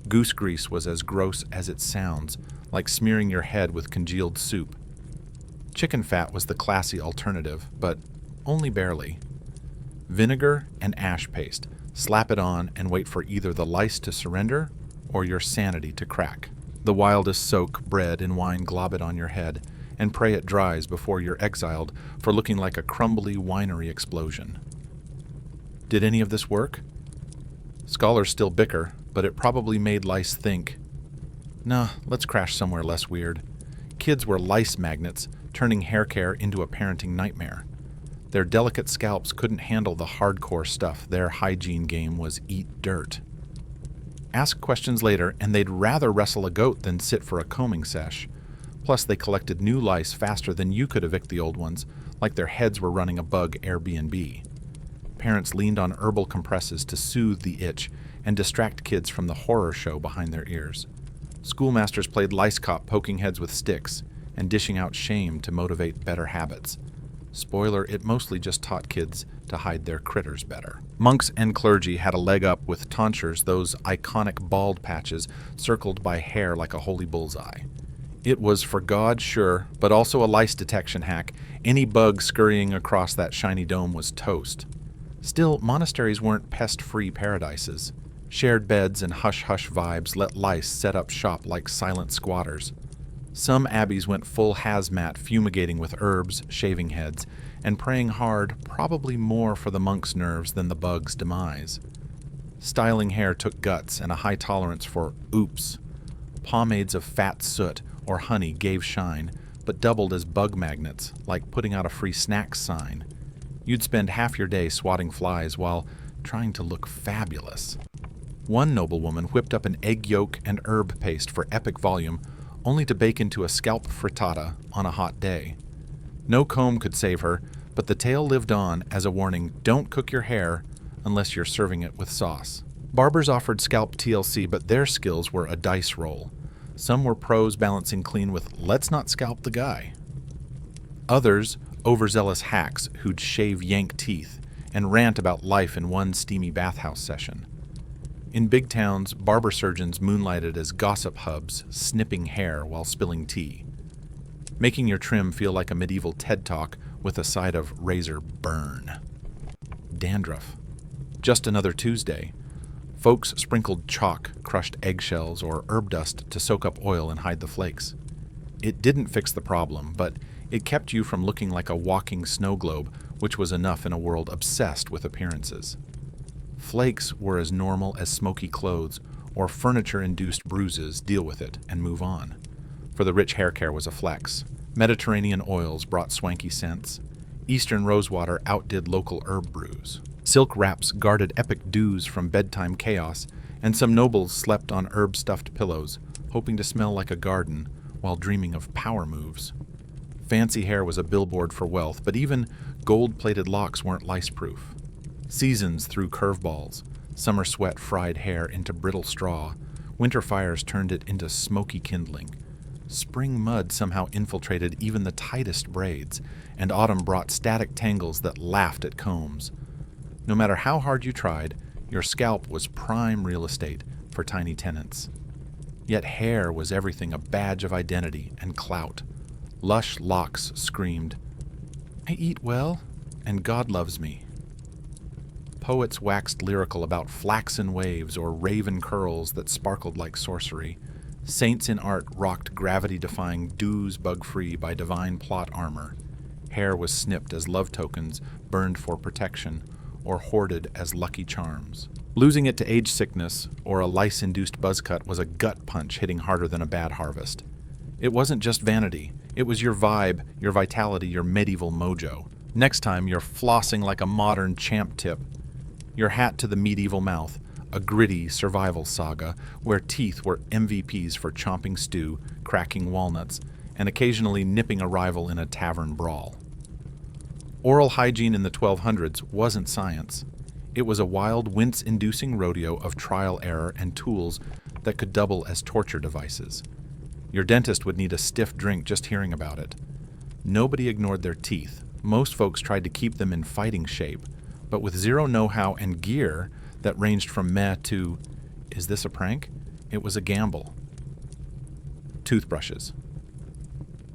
Goose grease was as gross as it sounds, like smearing your head with congealed soup. Chicken fat was the classy alternative, but only barely. Vinegar and ash paste. Slap it on and wait for either the lice to surrender or your sanity to crack. The wildest soak bread in wine, glob it on your head, and pray it dries before you're exiled for looking like a crumbly winery explosion. Did any of this work? Scholars still bicker, but it probably made lice think, "Nah, let's crash somewhere less weird." Kids were lice magnets, turning hair care into a parenting nightmare. Their delicate scalps couldn't handle the hardcore stuff. Their hygiene game was eat dirt. Ask questions later, and they'd rather wrestle a goat than sit for a combing sesh. Plus, they collected new lice faster than you could evict the old ones, like their heads were running a bug Airbnb. Parents leaned on herbal compresses to soothe the itch and distract kids from the horror show behind their ears. Schoolmasters played lice cop, poking heads with sticks and dishing out shame to motivate better habits. Spoiler, it mostly just taught kids to hide their critters better. Monks and clergy had a leg up with tonsures, those iconic bald patches circled by hair like a holy bullseye. It was for God, sure, but also a lice detection hack. Any bug scurrying across that shiny dome was toast. Still, monasteries weren't pest-free paradises. Shared beds and hush-hush vibes let lice set up shop like silent squatters. Some abbeys went full hazmat, fumigating with herbs, shaving heads, and praying hard, probably more for the monk's nerves than the bug's demise. Styling hair took guts and a high tolerance for oops. Pomades of fat soot or honey gave shine, but doubled as bug magnets, like putting out a free snacks sign. You'd spend half your day swatting flies while trying to look fabulous. One noblewoman whipped up an egg yolk and herb paste for epic volume, only to bake into a scalp frittata on a hot day. No comb could save her, but the tale lived on as a warning: don't cook your hair unless you're serving it with sauce. Barbers offered scalp TLC, but their skills were a dice roll. Some were pros balancing clean with "let's not scalp the guy." Others, overzealous hacks who'd shave yank teeth and rant about life in one steamy bathhouse session. In big towns, barber surgeons moonlighted as gossip hubs, snipping hair while spilling tea, making your trim feel like a medieval TED Talk with a side of razor burn. Dandruff. Just another Tuesday. Folks sprinkled chalk, crushed eggshells, or herb dust to soak up oil and hide the flakes. It didn't fix the problem, but it kept you from looking like a walking snow globe, which was enough in a world obsessed with appearances. Flakes were as normal as smoky clothes or furniture-induced bruises. Deal with it and move on. For the rich hair care was a flex. Mediterranean oils brought swanky scents. Eastern rosewater outdid local herb brews. Silk wraps guarded epic dews from bedtime chaos, and some nobles slept on herb-stuffed pillows, hoping to smell like a garden while dreaming of power moves. Fancy hair was a billboard for wealth, but even gold-plated locks weren't lice-proof. Seasons threw curveballs. Summer sweat fried hair into brittle straw. Winter fires turned it into smoky kindling. Spring mud somehow infiltrated even the tightest braids, and autumn brought static tangles that laughed at combs. No matter how hard you tried, your scalp was prime real estate for tiny tenants. Yet hair was everything, a badge of identity and clout. Lush locks screamed, "I eat well, and God loves me." Poets waxed lyrical about flaxen waves or raven curls that sparkled like sorcery. Saints in art rocked gravity-defying dews bug-free by divine plot armor. Hair was snipped as love tokens, burned for protection, or hoarded as lucky charms. Losing it to age sickness or a lice-induced buzzcut was a gut punch hitting harder than a bad harvest. It wasn't just vanity. It was your vibe, your vitality, your medieval mojo. Next time, you're flossing like a modern champ tip. Your hat to the medieval mouth, a gritty survival saga where teeth were MVPs for chomping stew, cracking walnuts, and occasionally nipping a rival in a tavern brawl. Oral hygiene in the 1200s wasn't science. It was a wild, wince-inducing rodeo of trial, error, and tools that could double as torture devices. Your dentist would need a stiff drink just hearing about it. Nobody ignored their teeth. Most folks tried to keep them in fighting shape, but with zero know-how and gear that ranged from meh to, is this a prank? It was a gamble. Toothbrushes.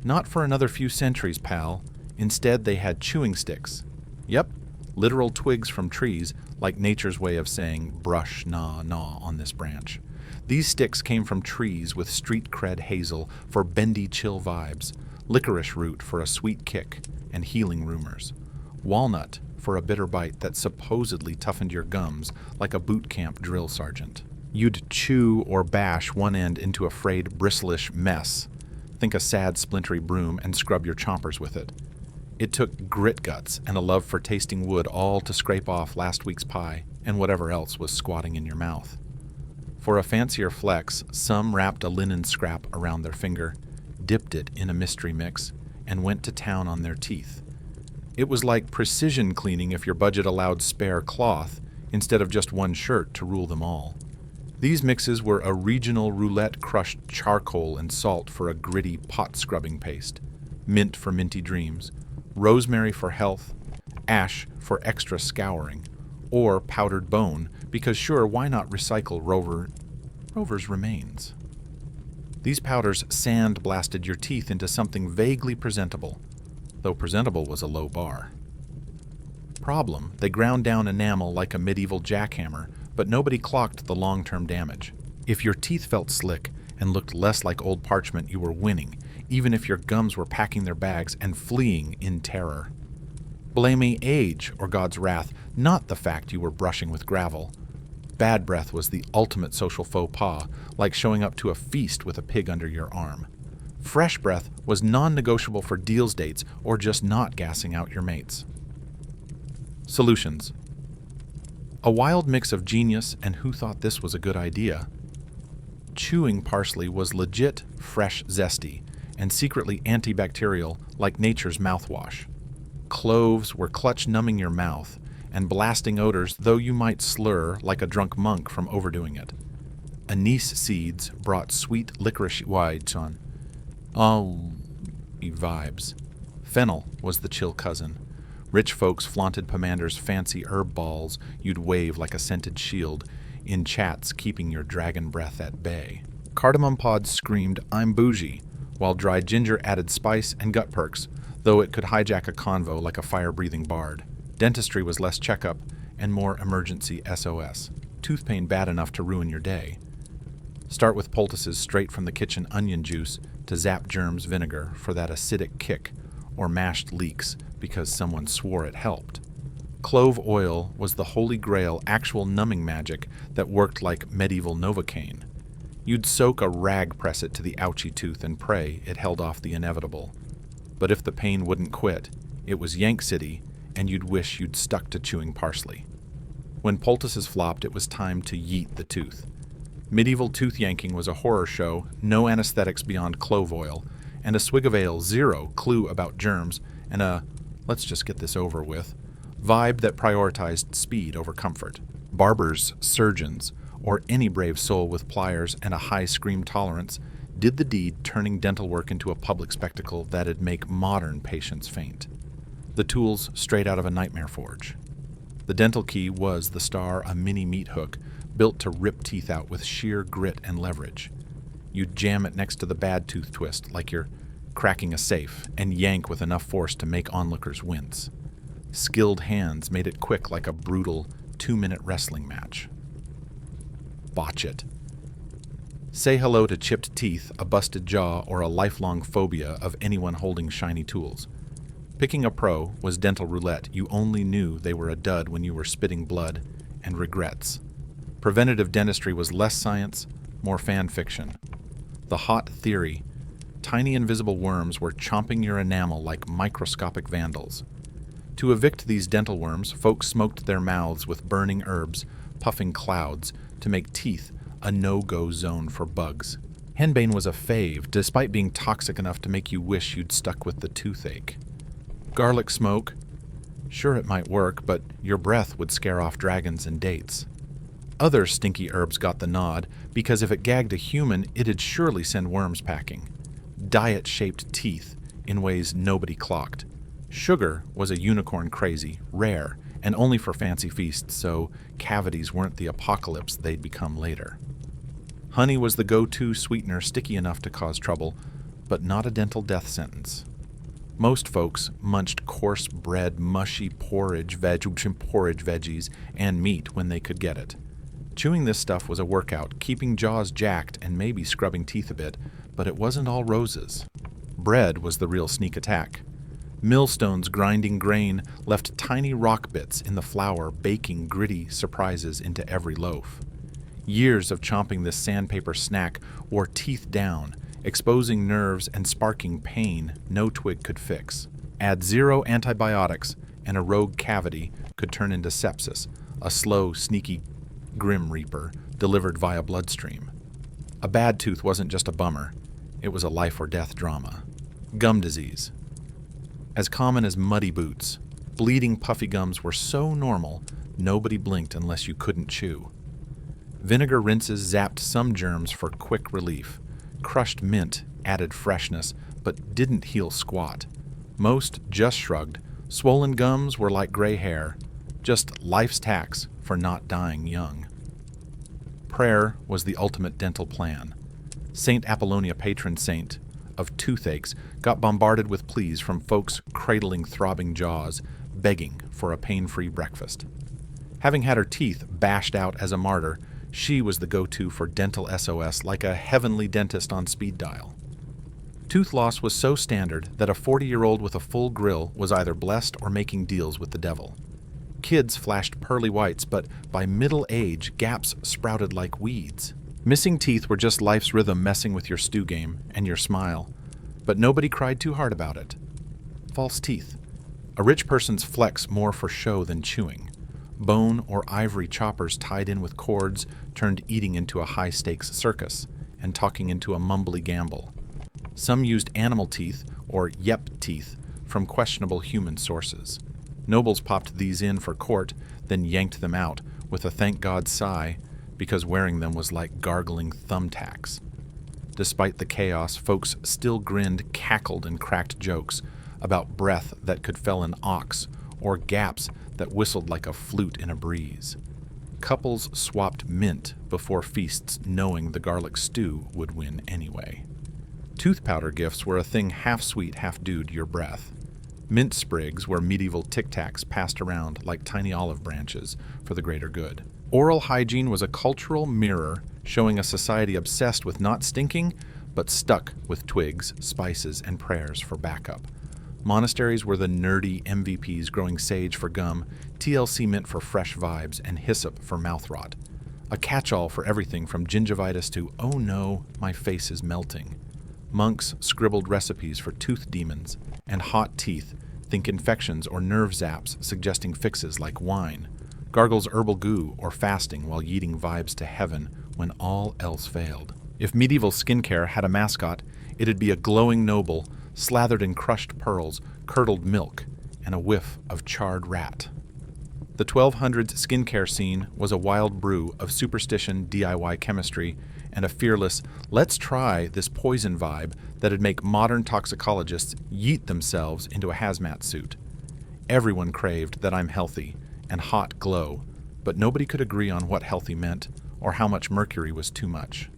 Not for another few centuries, pal. Instead, they had chewing sticks. Yep, literal twigs from trees, like nature's way of saying, brush, gnaw, gnaw on this branch. These sticks came from trees with street cred hazel for bendy chill vibes, licorice root for a sweet kick and healing rumors, walnut for a bitter bite that supposedly toughened your gums like a boot camp drill sergeant. You'd chew or bash one end into a frayed, bristlish mess. Think a sad, splintery broom and scrub your chompers with it. It took grit guts and a love for tasting wood all to scrape off last week's pie and whatever else was squatting in your mouth. For a fancier flex, some wrapped a linen scrap around their finger, dipped it in a mystery mix, and went to town on their teeth. It was like precision cleaning if your budget allowed spare cloth instead of just one shirt to rule them all. These mixes were a regional roulette crushed charcoal and salt for a gritty pot-scrubbing paste, mint for minty dreams, rosemary for health, ash for extra scouring, or powdered bone, because sure, why not recycle Rover's remains? These powders sand-blasted your teeth into something vaguely presentable, though presentable was a low bar. Problem, they ground down enamel like a medieval jackhammer, but nobody clocked the long-term damage. If your teeth felt slick and looked less like old parchment, you were winning, even if your gums were packing their bags and fleeing in terror. Blaming age or God's wrath, not the fact you were brushing with gravel. Bad breath was the ultimate social faux pas, like showing up to a feast with a pig under your arm. Fresh breath was non-negotiable for deals dates or just not gassing out your mates. Solutions. A wild mix of genius and who thought this was a good idea. Chewing parsley was legit, fresh, zesty, and secretly antibacterial like nature's mouthwash. Cloves were clutch-numbing your mouth and blasting odors, though you might slur like a drunk monk from overdoing it. Anise seeds brought sweet licorice vibes. Fennel was the chill cousin. Rich folks flaunted Pomander's fancy herb balls you'd wave like a scented shield, in chats keeping your dragon breath at bay. Cardamom pods screamed, "I'm bougie," while dried ginger added spice and gut perks, though it could hijack a convo like a fire-breathing bard. Dentistry was less checkup and more emergency SOS. Tooth pain bad enough to ruin your day. Start with poultices straight from the kitchen, onion juice to zap germs vinegar for that acidic kick, or mashed leeks because someone swore it helped. Clove oil was the holy grail, actual numbing magic that worked like medieval Novocaine. You'd soak a rag, press it to the ouchy tooth, and pray it held off the inevitable. But if the pain wouldn't quit, it was Yank City, and you'd wish you'd stuck to chewing parsley. When poultices flopped, it was time to yeet the tooth. Medieval tooth yanking was a horror show, no anesthetics beyond clove oil, and a swig of ale, zero clue about germs, and a let's just get this over with vibe that prioritized speed over comfort. Barbers, surgeons, or any brave soul with pliers and a high scream tolerance did the deed, turning dental work into a public spectacle that'd make modern patients faint. The tools straight out of a nightmare forge. The dental key was the star, a mini meat hook built to rip teeth out with sheer grit and leverage. You'd jam it next to the bad tooth twist like you're cracking a safe and yank with enough force to make onlookers wince. Skilled hands made it quick like a brutal 2-minute wrestling match. Botch it. Say hello to chipped teeth, a busted jaw, or a lifelong phobia of anyone holding shiny tools. Picking a pro was dental roulette. You only knew they were a dud when you were spitting blood and regrets. Preventative dentistry was less science, more fan fiction. The hot theory: tiny invisible worms were chomping your enamel like microscopic vandals. To evict these dental worms, folks smoked their mouths with burning herbs, puffing clouds, to make teeth a no-go zone for bugs. Henbane was a fave, despite being toxic enough to make you wish you'd stuck with the toothache. Garlic smoke? Sure, it might work, but your breath would scare off dragons and dates. Other stinky herbs got the nod, because if it gagged a human, it'd surely send worms packing. Diet-shaped teeth in ways nobody clocked. Sugar was a unicorn crazy, rare, and only for fancy feasts, so cavities weren't the apocalypse they'd become later. Honey was the go-to sweetener, sticky enough to cause trouble, but not a dental death sentence. Most folks munched coarse bread, mushy porridge veggies, and meat when they could get it. Chewing this stuff was a workout, keeping jaws jacked and maybe scrubbing teeth a bit, but it wasn't all roses. Bread was the real sneak attack. Millstones grinding grain left tiny rock bits in the flour, baking gritty surprises into every loaf. Years of chomping this sandpaper snack wore teeth down, exposing nerves and sparking pain no twig could fix. Add 0 antibiotics, and a rogue cavity could turn into sepsis, a slow, sneaky grim reaper delivered via bloodstream. A bad tooth wasn't just a bummer, it was a life or death drama. Gum disease. As common as muddy boots, bleeding puffy gums were so normal, nobody blinked unless you couldn't chew. Vinegar rinses zapped some germs for quick relief. Crushed mint added freshness, but didn't heal squat. Most just shrugged. Swollen gums were like gray hair, just life's tax for not dying young. Prayer was the ultimate dental plan. Saint Apollonia, patron saint of toothaches, got bombarded with pleas from folks cradling throbbing jaws, begging for a pain-free breakfast. Having had her teeth bashed out as a martyr, she was the go-to for dental SOS, like a heavenly dentist on speed dial. Tooth loss was so standard that a 40-year-old with a full grill was either blessed or making deals with the devil. Kids flashed pearly whites, but by middle age, gaps sprouted like weeds. Missing teeth were just life's rhythm messing with your stew game and your smile, but nobody cried too hard about it. False teeth. A rich person's flex more for show than chewing. Bone or ivory choppers tied in with cords turned eating into a high-stakes circus and talking into a mumbly gamble. Some used animal teeth, or yep teeth, from questionable human sources. Nobles popped these in for court, then yanked them out with a thank God sigh, because wearing them was like gargling thumbtacks. Despite the chaos, folks still grinned, cackled, and cracked jokes about breath that could fell an ox, or gaps that whistled like a flute in a breeze. Couples swapped mint before feasts, knowing the garlic stew would win anyway. Tooth powder gifts were a thing half sweet, half dewed your breath. Mint sprigs were medieval Tic Tacs passed around like tiny olive branches for the greater good. Oral hygiene was a cultural mirror showing a society obsessed with not stinking, but stuck with twigs, spices, and prayers for backup. Monasteries were the nerdy MVPs growing sage for gum, TLC mint for fresh vibes, and hyssop for mouth rot. A catch-all for everything from gingivitis to, oh no, my face is melting. Monks scribbled recipes for tooth demons, and hot teeth, think infections or nerve zaps suggesting fixes like wine. Gargles herbal goo or fasting while yeeting vibes to heaven when all else failed. If medieval skincare had a mascot, it'd be a glowing noble, slathered in crushed pearls, curdled milk, and a whiff of charred rat. The 1200s skincare scene was a wild brew of superstition, DIY chemistry, and a fearless, let's try this poison vibe that'd make modern toxicologists yeet themselves into a hazmat suit. Everyone craved that I'm healthy and hot glow, but nobody could agree on what healthy meant or how much mercury was too much.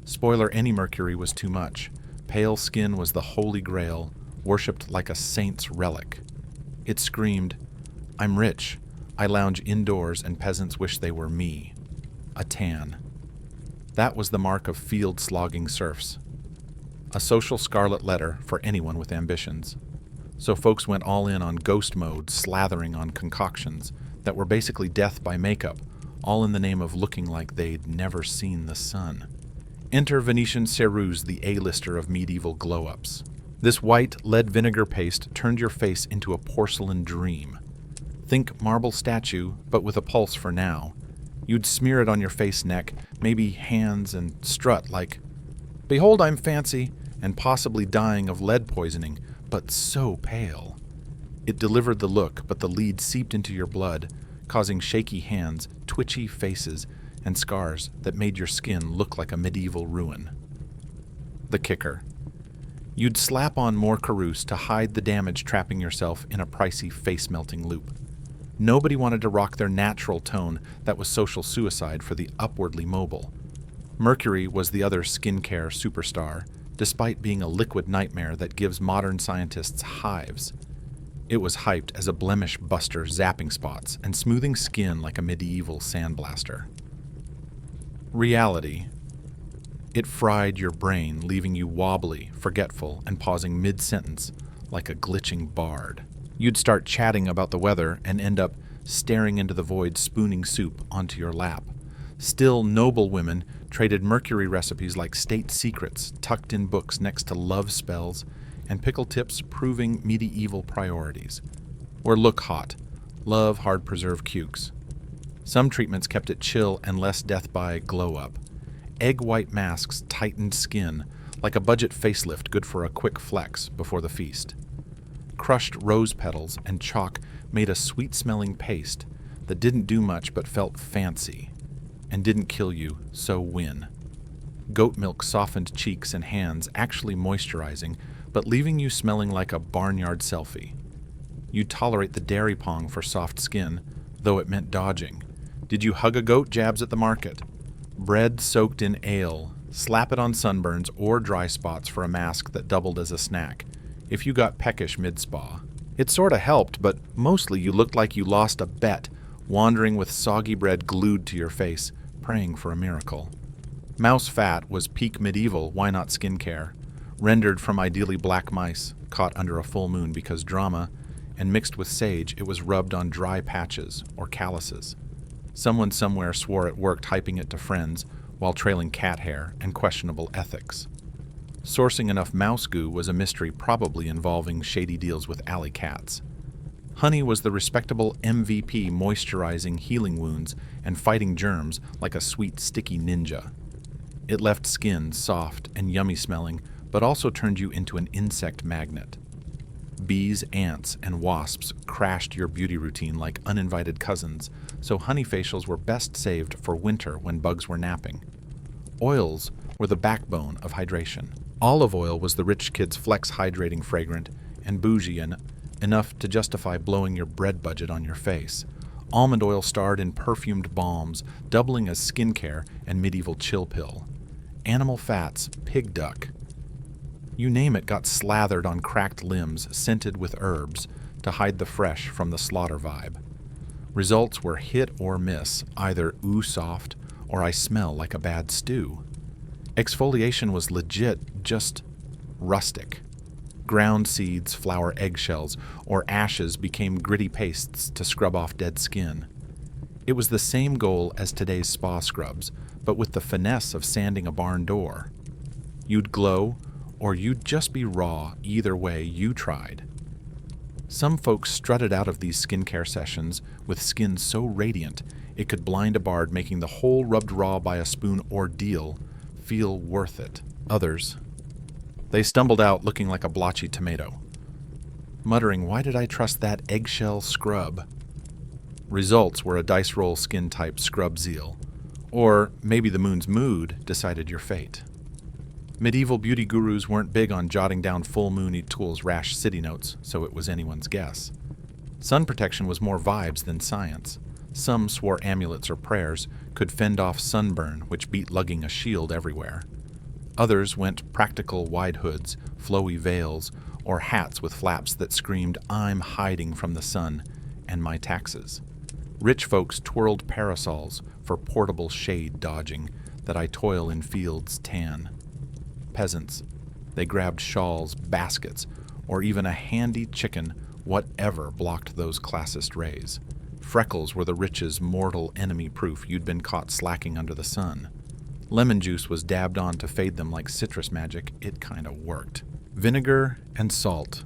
Spoiler, any mercury was too much. Pale skin was the holy grail, worshipped like a saint's relic. It screamed, I'm rich. I lounge indoors and peasants wish they were me. A tan. That was the mark of field-slogging serfs. A social scarlet letter for anyone with ambitions. So folks went all in on ghost mode, slathering on concoctions that were basically death by makeup, all in the name of looking like they'd never seen the sun. Enter Venetian Ceruse, the A-lister of medieval glow-ups. This white lead vinegar paste turned your face into a porcelain dream. Think marble statue, but with a pulse for now. You'd smear it on your face, neck, maybe hands, and strut like, behold, I'm fancy, and possibly dying of lead poisoning, but so pale. It delivered the look, but the lead seeped into your blood, causing shaky hands, twitchy faces, and scars that made your skin look like a medieval ruin. The kicker. You'd slap on more carouse to hide the damage trapping yourself in a pricey face-melting loop. Nobody wanted to rock their natural tone that was social suicide for the upwardly mobile. Mercury was the other skincare superstar, despite being a liquid nightmare that gives modern scientists hives. It was hyped as a blemish buster, zapping spots and smoothing skin like a medieval sandblaster. Reality. It fried your brain, leaving you wobbly, forgetful, and pausing mid-sentence like a glitching bard. You'd start chatting about the weather and end up staring into the void, spooning soup onto your lap. Still, noble women traded mercury recipes like state secrets tucked in books next to love spells and pickle tips proving medieval priorities. Or look hot, love hard-preserved cukes. Some treatments kept it chill and less death by glow-up. Egg-white masks tightened skin, like a budget facelift good for a quick flex before the feast. Crushed rose petals and chalk made a sweet-smelling paste that didn't do much but felt fancy, and didn't kill you, so win. Goat milk softened cheeks and hands, actually moisturizing, but leaving you smelling like a barnyard selfie. You'd tolerate the dairy pong for soft skin, though it meant dodging. Did you hug a goat? Jabs at the market. Bread soaked in ale, slap it on sunburns or dry spots for a mask that doubled as a snack, if you got peckish mid-spa. It sorta helped, but mostly you looked like you lost a bet, wandering with soggy bread glued to your face, praying for a miracle. Mouse fat was peak medieval, why not skincare? Rendered from ideally black mice, caught under a full moon because drama, and mixed with sage, it was rubbed on dry patches or calluses. Someone somewhere swore it worked, hyping it to friends, while trailing cat hair and questionable ethics. Sourcing enough mouse goo was a mystery, probably involving shady deals with alley cats. Honey was the respectable MVP, moisturizing healing wounds and fighting germs like a sweet, sticky ninja. It left skin soft and yummy smelling, but also turned you into an insect magnet. Bees, ants, and wasps crashed your beauty routine like uninvited cousins, so honey facials were best saved for winter when bugs were napping. Oils were the backbone of hydration. Olive oil was the rich kid's flex hydrating fragrant and bougie enough to justify blowing your bread budget on your face. Almond oil starred in perfumed balms, doubling as skincare and medieval chill pill. Animal fats, pig duck. You name it got slathered on cracked limbs, scented with herbs, to hide the fresh from the slaughter vibe. Results were hit or miss, either ooh soft or I smell like a bad stew. Exfoliation was legit, just rustic. Ground seeds, flour eggshells, or ashes became gritty pastes to scrub off dead skin. It was the same goal as today's spa scrubs, but with the finesse of sanding a barn door. You'd glow, or you'd just be raw, either way you tried. Some folks strutted out of these skincare sessions with skin so radiant it could blind a bard, making the whole rubbed raw by a spoon ordeal feel worth it. Others, they stumbled out looking like a blotchy tomato, muttering, "Why did I trust that eggshell scrub?" Results were a dice roll skin type scrub zeal, or maybe the moon's mood decided your fate. Medieval beauty gurus weren't big on jotting down full moon Etul's rash city notes, so it was anyone's guess. Sun protection was more vibes than science. Some swore amulets or prayers could fend off sunburn, which beat lugging a shield everywhere. Others went practical wide hoods, flowy veils, or hats with flaps that screamed, "I'm hiding from the sun and my taxes." Rich folks twirled parasols for portable shade dodging that I toil in fields tan. Peasants, they grabbed shawls, baskets, or even a handy chicken, whatever blocked those classist rays. Freckles were the rich's mortal enemy proof you'd been caught slacking under the sun. Lemon juice was dabbed on to fade them like citrus magic. It kinda worked. Vinegar and salt.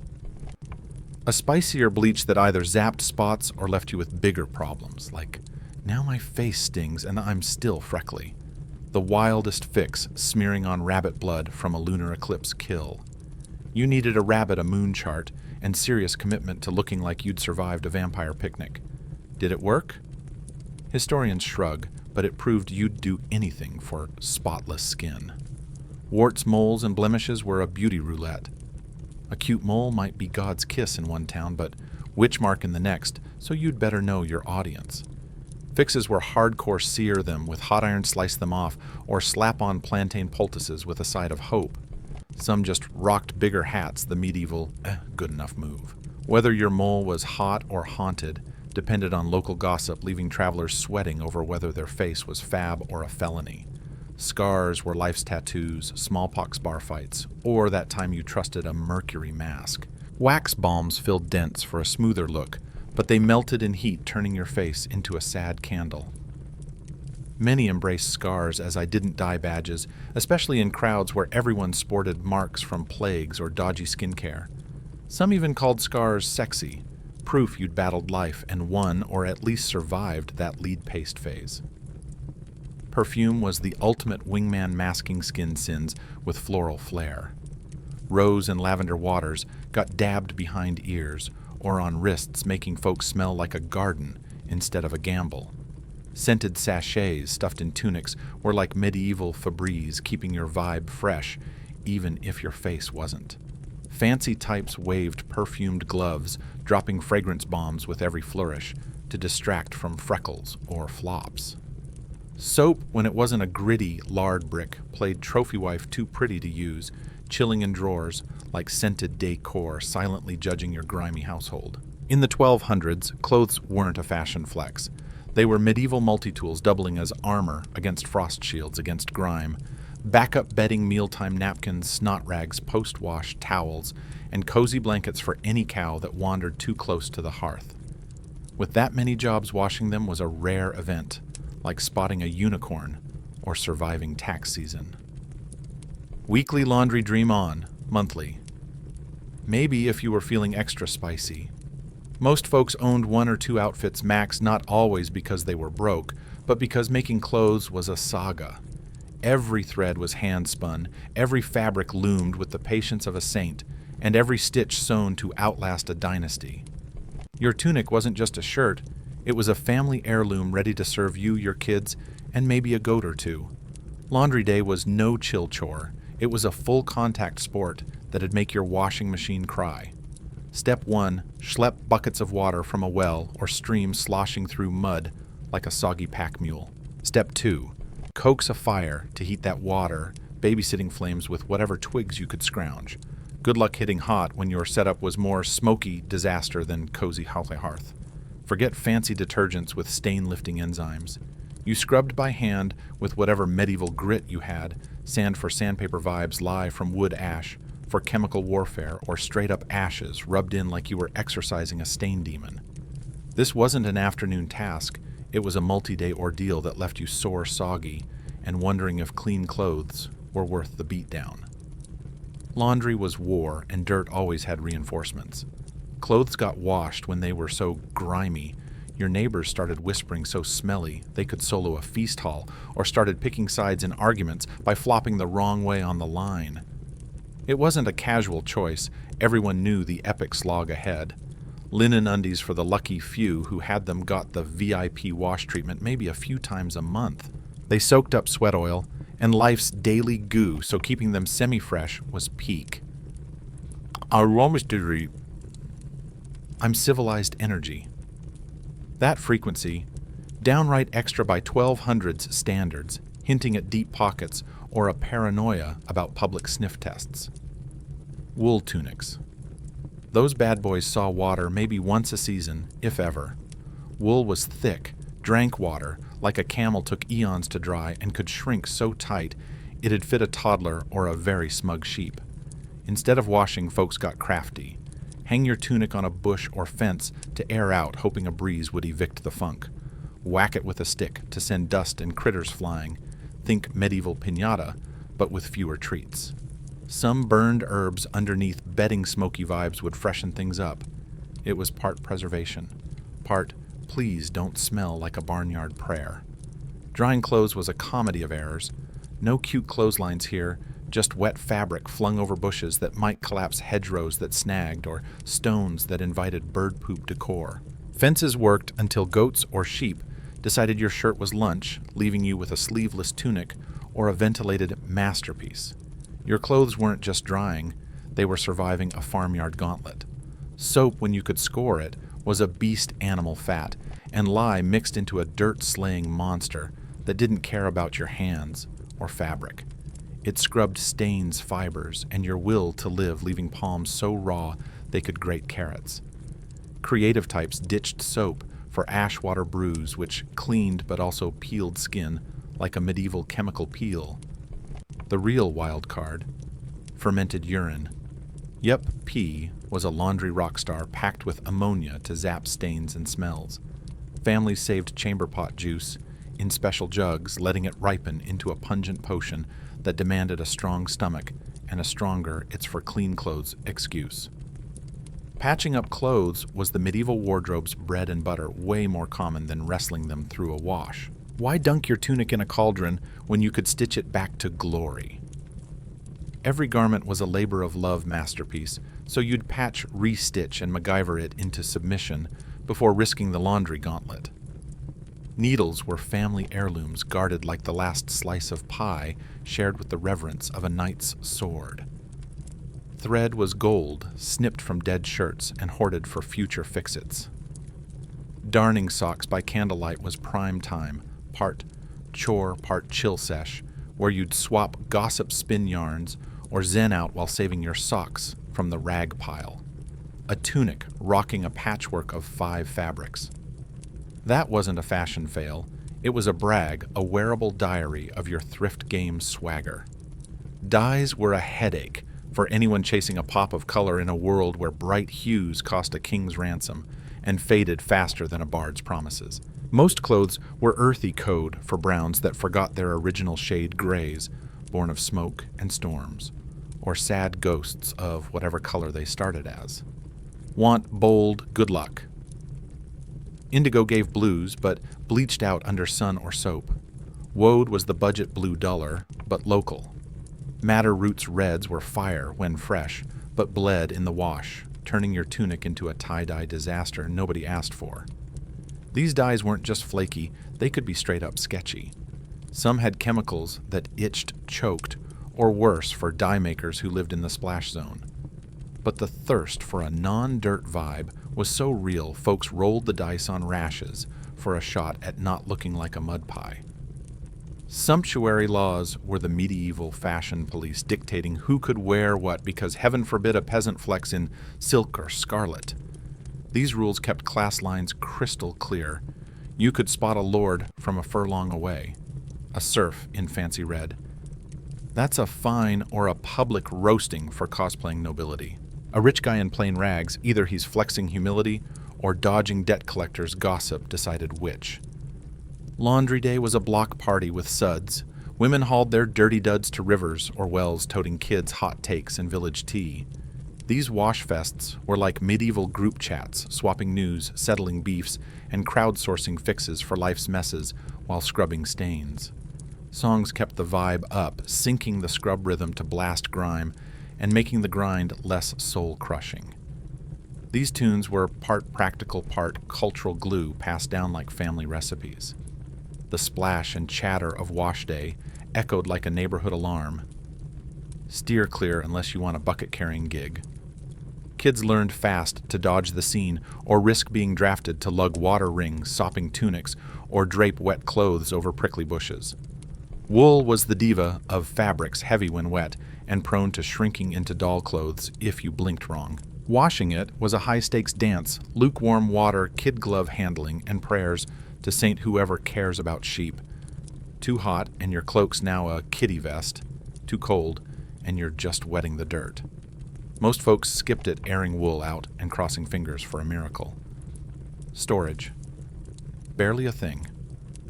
A spicier bleach that either zapped spots or left you with bigger problems, like, now my face stings and I'm still freckly. The wildest fix smearing on rabbit blood from a lunar eclipse kill. You needed a rabbit, a moon chart, and serious commitment to looking like you'd survived a vampire picnic. Did it work? Historians shrug, but it proved you'd do anything for spotless skin. Warts, moles, and blemishes were a beauty roulette. A cute mole might be God's kiss in one town, but witch mark in the next, so you'd better know your audience. Fixes were hardcore sear them with hot iron, slice them off, or slap on plantain poultices with a side of hope. Some just rocked bigger hats, the medieval, good enough move. Whether your mole was hot or haunted depended on local gossip, leaving travelers sweating over whether their face was fab or a felony. Scars were life's tattoos, smallpox bar fights, or that time you trusted a mercury mask. Wax balms filled dents for a smoother look, but they melted in heat, turning your face into a sad candle. Many embraced scars as I didn't die badges, especially in crowds where everyone sported marks from plagues or dodgy skincare. Some even called scars sexy, proof you'd battled life and won or at least survived that lead paste phase. Perfume was the ultimate wingman masking skin sins with floral flair. Rose and lavender waters got dabbed behind ears or on wrists, making folks smell like a garden instead of a gamble. Scented sachets stuffed in tunics were like medieval Febreze, keeping your vibe fresh, even if your face wasn't. Fancy types waved perfumed gloves, dropping fragrance bombs with every flourish to distract from freckles or flops. Soap, when it wasn't a gritty lard brick, played trophy wife too pretty to use, chilling in drawers like scented decor, silently judging your grimy household. In the 1200s, clothes weren't a fashion flex. They were medieval multi-tools doubling as armor against frost shields, against grime, backup bedding, mealtime napkins, snot rags, post-wash towels, and cozy blankets for any cow that wandered too close to the hearth. With that many jobs, washing them was a rare event, like spotting a unicorn or surviving tax season. Weekly laundry dream on, monthly. Maybe if you were feeling extra spicy. Most folks owned one or two outfits max, not always because they were broke, but because making clothes was a saga. Every thread was hand-spun, every fabric loomed with the patience of a saint, and every stitch sewn to outlast a dynasty. Your tunic wasn't just a shirt, it was a family heirloom ready to serve you, your kids, and maybe a goat or two. Laundry day was no chill chore. It was a full-contact sport that'd make your washing machine cry. Step 1, schlep buckets of water from a well or stream sloshing through mud like a soggy pack mule. Step 2, coax a fire to heat that water, babysitting flames with whatever twigs you could scrounge. Good luck hitting hot when your setup was more smoky disaster than cozy hearth. Forget fancy detergents with stain-lifting enzymes. You scrubbed by hand with whatever medieval grit you had, sand for sandpaper vibes lie from wood ash, for chemical warfare or straight-up ashes rubbed in like you were exorcising a stain demon. This wasn't an afternoon task, it was a multi-day ordeal that left you sore soggy and wondering if clean clothes were worth the beatdown. Laundry was war, and dirt always had reinforcements. Clothes got washed when they were so grimy, your neighbors started whispering so smelly they could solo a feast hall, or started picking sides in arguments by flopping the wrong way on the line. It wasn't a casual choice, everyone knew the epic slog ahead. Linen undies for the lucky few who had them got the VIP wash treatment maybe a few times a month. They soaked up sweat oil and life's daily goo, so keeping them semi-fresh was peak. I'm civilized energy. That frequency, downright extra by 1200s standards, hinting at deep pockets or a paranoia about public sniff tests. Wool tunics. Those bad boys saw water maybe once a season, if ever. Wool was thick, drank water, like a camel took eons to dry, and could shrink so tight it'd fit a toddler or a very smug sheep. Instead of washing, folks got crafty. Hang your tunic on a bush or fence to air out, hoping a breeze would evict the funk. Whack it with a stick to send dust and critters flying. Think medieval piñata, but with fewer treats. Some burned herbs underneath bedding smoky vibes would freshen things up. It was part preservation, part please don't smell like a barnyard prayer. Drying clothes was a comedy of errors. No cute clotheslines here, just wet fabric flung over bushes that might collapse hedgerows that snagged or stones that invited bird poop decor. Fences worked until goats or sheep decided your shirt was lunch, leaving you with a sleeveless tunic or a ventilated masterpiece. Your clothes weren't just drying, they were surviving a farmyard gauntlet. Soap, when you could score it, was a beast animal fat, and lye mixed into a dirt-slaying monster that didn't care about your hands or fabric. It scrubbed stains, fibers, and your will to live, leaving palms so raw they could grate carrots. Creative types ditched soap for ash water brews, which cleaned but also peeled skin like a medieval chemical peel. The real wild card, fermented urine. Yep, pee was a laundry rock star packed with ammonia to zap stains and smells. Families saved chamber pot juice in special jugs, letting it ripen into a pungent potion that demanded a strong stomach and a stronger it's for clean clothes excuse. Patching up clothes was the medieval wardrobe's bread and butter, way more common than wrestling them through a wash. Why dunk your tunic in a cauldron when you could stitch it back to glory? Every garment was a labor of love masterpiece, so you'd patch, re-stitch, and MacGyver it into submission before risking the laundry gauntlet. Needles were family heirlooms guarded like the last slice of pie shared with the reverence of a knight's sword. Thread was gold, snipped from dead shirts and hoarded for future fix-its. Darning socks by candlelight was prime time, part chore, part chill sesh, where you'd swap gossip spin yarns or zen out while saving your socks from the rag pile. A tunic rocking a patchwork of 5 fabrics. That wasn't a fashion fail. It was a brag, a wearable diary of your thrift game swagger. Dyes were a headache for anyone chasing a pop of color in a world where bright hues cost a king's ransom and faded faster than a bard's promises. Most clothes were earthy code for browns that forgot their original shade grays, born of smoke and storms, or sad ghosts of whatever color they started as. Want bold, good luck. Indigo gave blues, but bleached out under sun or soap. Woad was the budget blue duller, but local. Madder Roots reds were fire when fresh, but bled in the wash, turning your tunic into a tie-dye disaster nobody asked for. These dyes weren't just flaky, they could be straight-up sketchy. Some had chemicals that itched, choked, or worse for dye makers who lived in the splash zone. But the thirst for a non-dirt vibe was so real folks rolled the dice on rashes for a shot at not looking like a mud pie. Sumptuary laws were the medieval fashion police dictating who could wear what because heaven forbid a peasant flex in silk or scarlet. These rules kept class lines crystal clear. You could spot a lord from a furlong away, a serf in fancy red, That's a fine or a public roasting for cosplaying nobility. A rich guy in plain rags, either he's flexing humility or dodging debt collectors' gossip decided which. Laundry day was a block party with suds. Women hauled their dirty duds to rivers or wells toting kids' hot takes and village tea. These wash fests were like medieval group chats, swapping news, settling beefs, and crowdsourcing fixes for life's messes while scrubbing stains. Songs kept the vibe up, syncing the scrub rhythm to blast grime and making the grind less soul-crushing. These tunes were part practical, part cultural glue passed down like family recipes. The splash and chatter of wash day echoed like a neighborhood alarm. Steer clear unless you want a bucket-carrying gig. Kids learned fast to dodge the scene or risk being drafted to lug water rings, sopping tunics, or drape wet clothes over prickly bushes. Wool was the diva of fabrics heavy when wet and prone to shrinking into doll clothes if you blinked wrong. Washing it was a high-stakes dance, lukewarm water, kid glove handling, and prayers to Saint whoever cares about sheep. Too hot and your cloak's now a kitty vest. Too cold and you're just wetting the dirt. Most folks skipped it airing wool out and crossing fingers for a miracle. Storage. Barely a thing.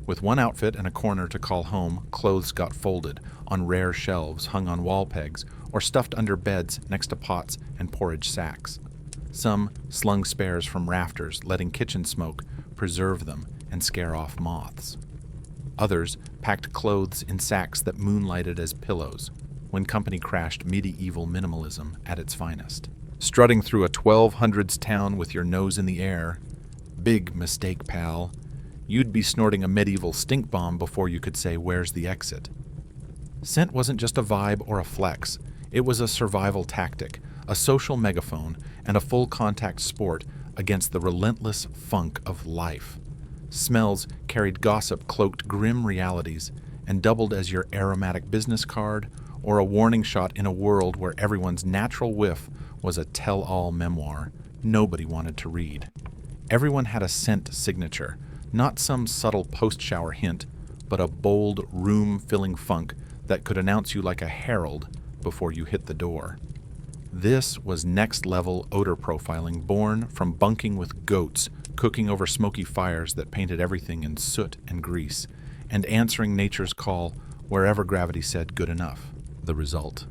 With one outfit and a corner to call home, clothes got folded on rare shelves hung on wall pegs or stuffed under beds next to pots and porridge sacks. Some slung spares from rafters, letting kitchen smoke preserve them and scare off moths. Others packed clothes in sacks that moonlighted as pillows when company crashed medieval minimalism at its finest. Strutting through a 1200s town with your nose in the air, big mistake, pal. You'd be snorting a medieval stink bomb before you could say, "Where's the exit?" Scent wasn't just a vibe or a flex. It was a survival tactic, a social megaphone, and a full-contact sport against the relentless funk of life. Smells carried gossip-cloaked grim realities and doubled as your aromatic business card or a warning shot in a world where everyone's natural whiff was a tell-all memoir nobody wanted to read. Everyone had a scent signature, not some subtle post-shower hint, but a bold, room-filling funk that could announce you like a herald before you hit the door. This was next-level odor profiling born from bunking with goats, cooking over smoky fires that painted everything in soot and grease, and answering nature's call wherever gravity said good enough. The result.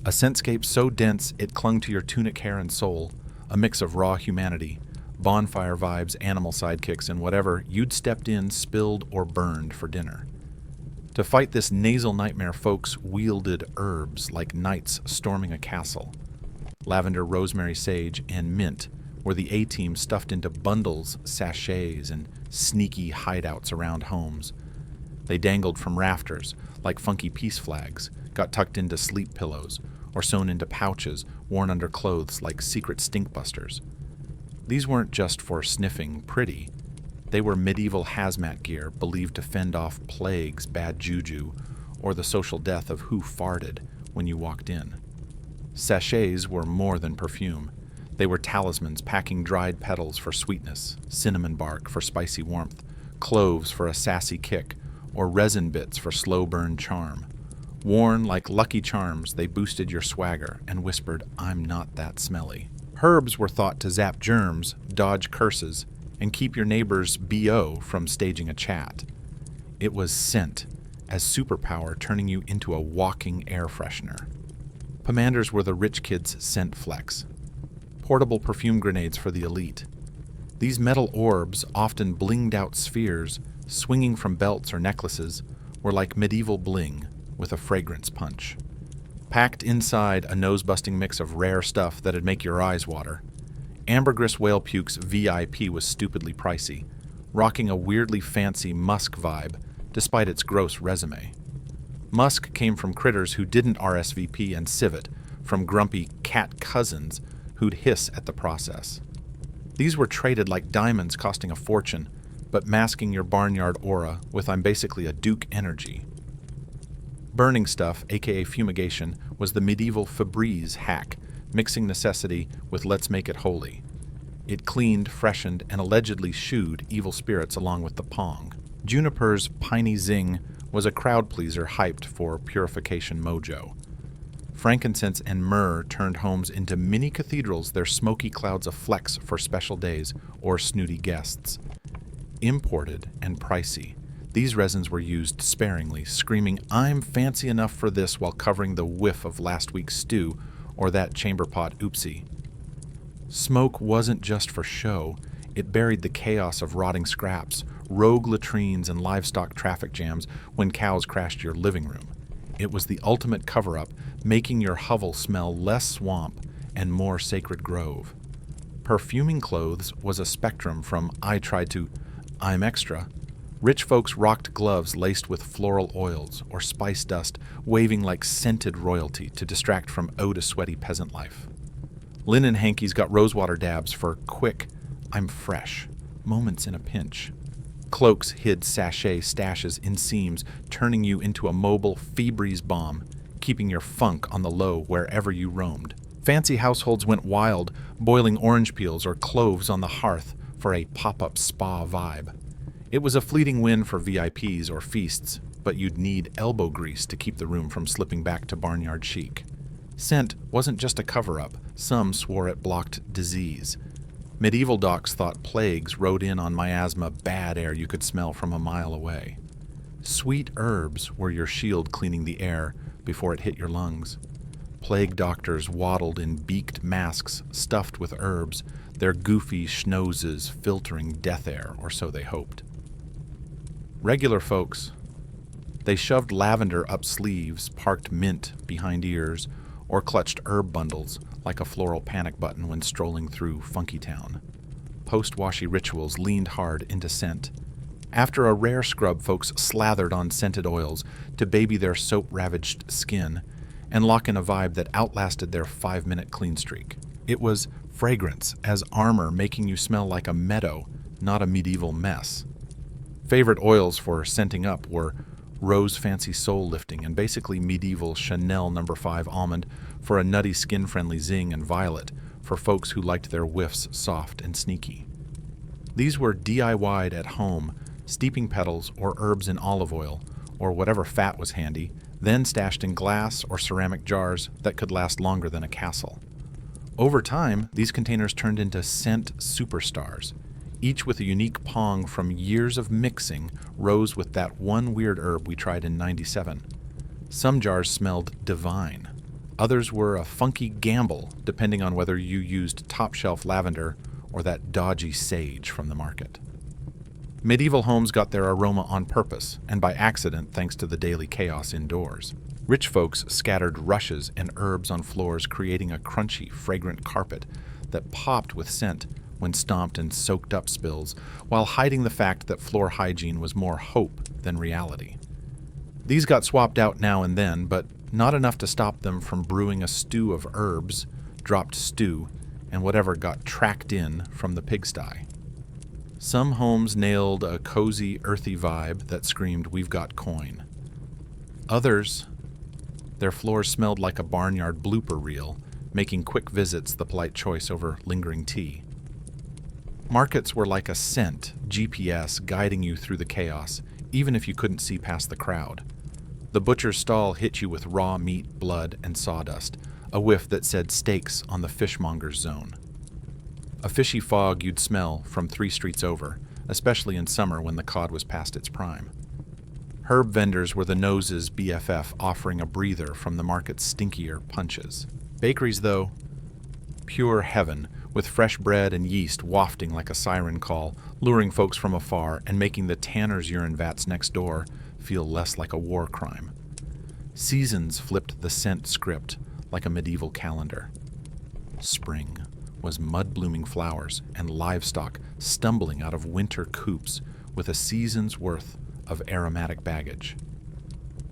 A scentscape so dense it clung to your tunic hair and soul, a mix of raw humanity, bonfire vibes, animal sidekicks, and whatever you'd stepped in, spilled, or burned for dinner. To fight this nasal nightmare, folks wielded herbs like knights storming a castle. Lavender, rosemary, sage, and mint were the A-team stuffed into bundles, sachets, and sneaky hideouts around homes. They dangled from rafters like funky peace flags, got tucked into sleep pillows, or sewn into pouches worn under clothes like secret stink busters. These weren't just for sniffing pretty. They were medieval hazmat gear believed to fend off plagues, bad juju, or the social death of who farted when you walked in. Sachets were more than perfume. They were talismans packing dried petals for sweetness, cinnamon bark for spicy warmth, cloves for a sassy kick, or resin bits for slow burn charm. Worn like lucky charms, they boosted your swagger and whispered, "I'm not that smelly." Herbs were thought to zap germs, dodge curses, and keep your neighbor's BO from staging a chat. It was scent, as superpower turning you into a walking air freshener. Pomanders were the rich kids' scent flex. Portable perfume grenades for the elite. These metal orbs, often blinged out spheres, swinging from belts or necklaces, were like medieval bling with a fragrance punch. Packed inside a nose-busting mix of rare stuff that'd make your eyes water. Ambergris Whale Puke's VIP was stupidly pricey, rocking a weirdly fancy musk vibe despite its gross resume. Musk came from critters who didn't RSVP and civet, from grumpy cat cousins who'd hiss at the process. These were traded like diamonds costing a fortune, but masking your barnyard aura with "I'm basically a Duke" energy. Burning stuff, aka fumigation, was the medieval Febreze hack, mixing necessity with "let's make it holy." It cleaned, freshened, and allegedly shooed evil spirits along with the pong. Juniper's piney zing was a crowd pleaser hyped for purification mojo. Frankincense and myrrh turned homes into mini cathedrals, their smoky clouds of flecks for special days or snooty guests. Imported and pricey, these resins were used sparingly, screaming, "I'm fancy enough for this," while covering the whiff of last week's stew or that chamber pot oopsie. Smoke wasn't just for show. It buried the chaos of rotting scraps, rogue latrines, and livestock traffic jams when cows crashed your living room. It was the ultimate cover-up, making your hovel smell less swamp and more sacred grove. Perfuming clothes was a spectrum from "I tried to," "I'm extra." Rich folks rocked gloves laced with floral oils or spice dust, waving like scented royalty to distract from sweaty peasant life. Linen hankies got rosewater dabs for quick, "I'm fresh," moments in a pinch. Cloaks hid sachet stashes in seams, turning you into a mobile Febreze bomb, keeping your funk on the low wherever you roamed. Fancy households went wild, boiling orange peels or cloves on the hearth for a pop-up spa vibe. It was a fleeting win for VIPs or feasts, but you'd need elbow grease to keep the room from slipping back to barnyard chic. Scent wasn't just a cover-up. Some swore it blocked disease. Medieval docs thought plagues rode in on miasma, bad air you could smell from a mile away. Sweet herbs were your shield cleaning the air before it hit your lungs. Plague doctors waddled in beaked masks stuffed with herbs, their goofy schnozzes filtering death air, or so they hoped. Regular folks, they shoved lavender up sleeves, parked mint behind ears, or clutched herb bundles like a floral panic button when strolling through Funky Town. Post-washy rituals leaned hard into scent. After a rare scrub, folks slathered on scented oils to baby their soap-ravaged skin and lock in a vibe that outlasted their 5-minute clean streak. It was fragrance as armor, making you smell like a meadow, not a medieval mess. Favorite oils for scenting up were Rose Fancy Soul Lifting and basically medieval Chanel No. 5 Almond for a nutty skin-friendly zing, and Violet for folks who liked their whiffs soft and sneaky. These were DIY'd at home, steeping petals or herbs in olive oil or whatever fat was handy, then stashed in glass or ceramic jars that could last longer than a castle. Over time, these containers turned into scent superstars, each with a unique pong from years of mixing rose with that one weird herb we tried in '97. Some jars smelled divine. Others were a funky gamble, depending on whether you used top-shelf lavender or that dodgy sage from the market. Medieval homes got their aroma on purpose, and by accident thanks to the daily chaos indoors. Rich folks scattered rushes and herbs on floors, creating a crunchy, fragrant carpet that popped with scent when stomped and soaked up spills, while hiding the fact that floor hygiene was more hope than reality. These got swapped out now and then, but not enough to stop them from brewing a stew of herbs, dropped stew, and whatever got tracked in from the pigsty. Some homes nailed a cozy, earthy vibe that screamed, "We've got coin." Others, their floors smelled like a barnyard blooper reel, making quick visits the polite choice over lingering tea. Markets were like a scent GPS guiding you through the chaos, even if you couldn't see past the crowd. The butcher's stall hit you with raw meat, blood, and sawdust, a whiff that said steaks on the fishmonger's zone. A fishy fog you'd smell from 3 streets over, especially in summer when the cod was past its prime. Herb vendors were the nose's BFF, offering a breather from the market's stinkier punches. Bakeries, though, pure heaven, with fresh bread and yeast wafting like a siren call, luring folks from afar and making the tanner's urine vats next door feel less like a war crime. Seasons flipped the scent script like a medieval calendar. Spring was mud-blooming flowers and livestock stumbling out of winter coops with a season's worth of aromatic baggage.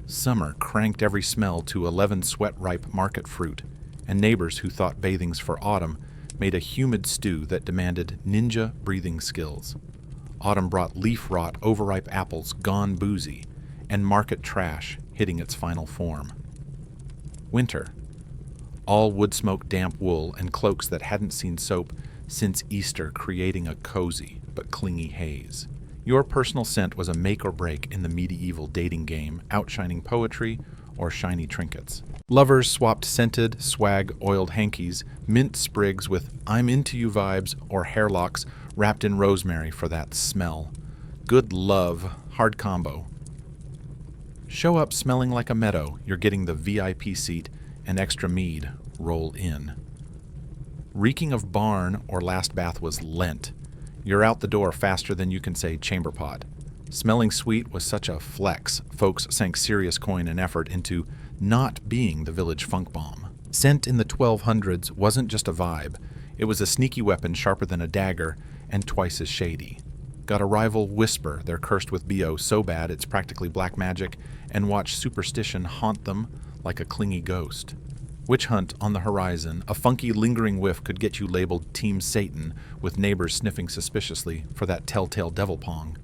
Summer cranked every smell to 11 sweat-ripe market fruit, and neighbors who thought bathings for autumn made a humid stew that demanded ninja breathing skills. Autumn brought leaf-rot, overripe apples gone boozy, and market trash hitting its final form. Winter, all wood-smoke damp wool and cloaks that hadn't seen soap since Easter, creating a cozy but clingy haze. Your personal scent was a make or break in the medieval dating game, outshining poetry or shiny trinkets. Lovers swapped scented, swag-oiled hankies, mint sprigs with "I'm into you" vibes, or hair locks wrapped in rosemary for that smell. Good love, hard combo. Show up smelling like a meadow, you're getting the VIP seat and extra mead, roll in. Reeking of barn or last bath was Lent. You're out the door faster than you can say chamber pot. Smelling sweet was such a flex, folks sank serious coin and effort into not being the village funk bomb. Scent in the 1200s wasn't just a vibe, it was a sneaky weapon sharper than a dagger and twice as shady. Got a rival whisper they're cursed with BO so bad it's practically black magic, and watch superstition haunt them like a clingy ghost. Witch hunt on the horizon, a funky lingering whiff could get you labeled Team Satan, with neighbors sniffing suspiciously for that telltale devil pong.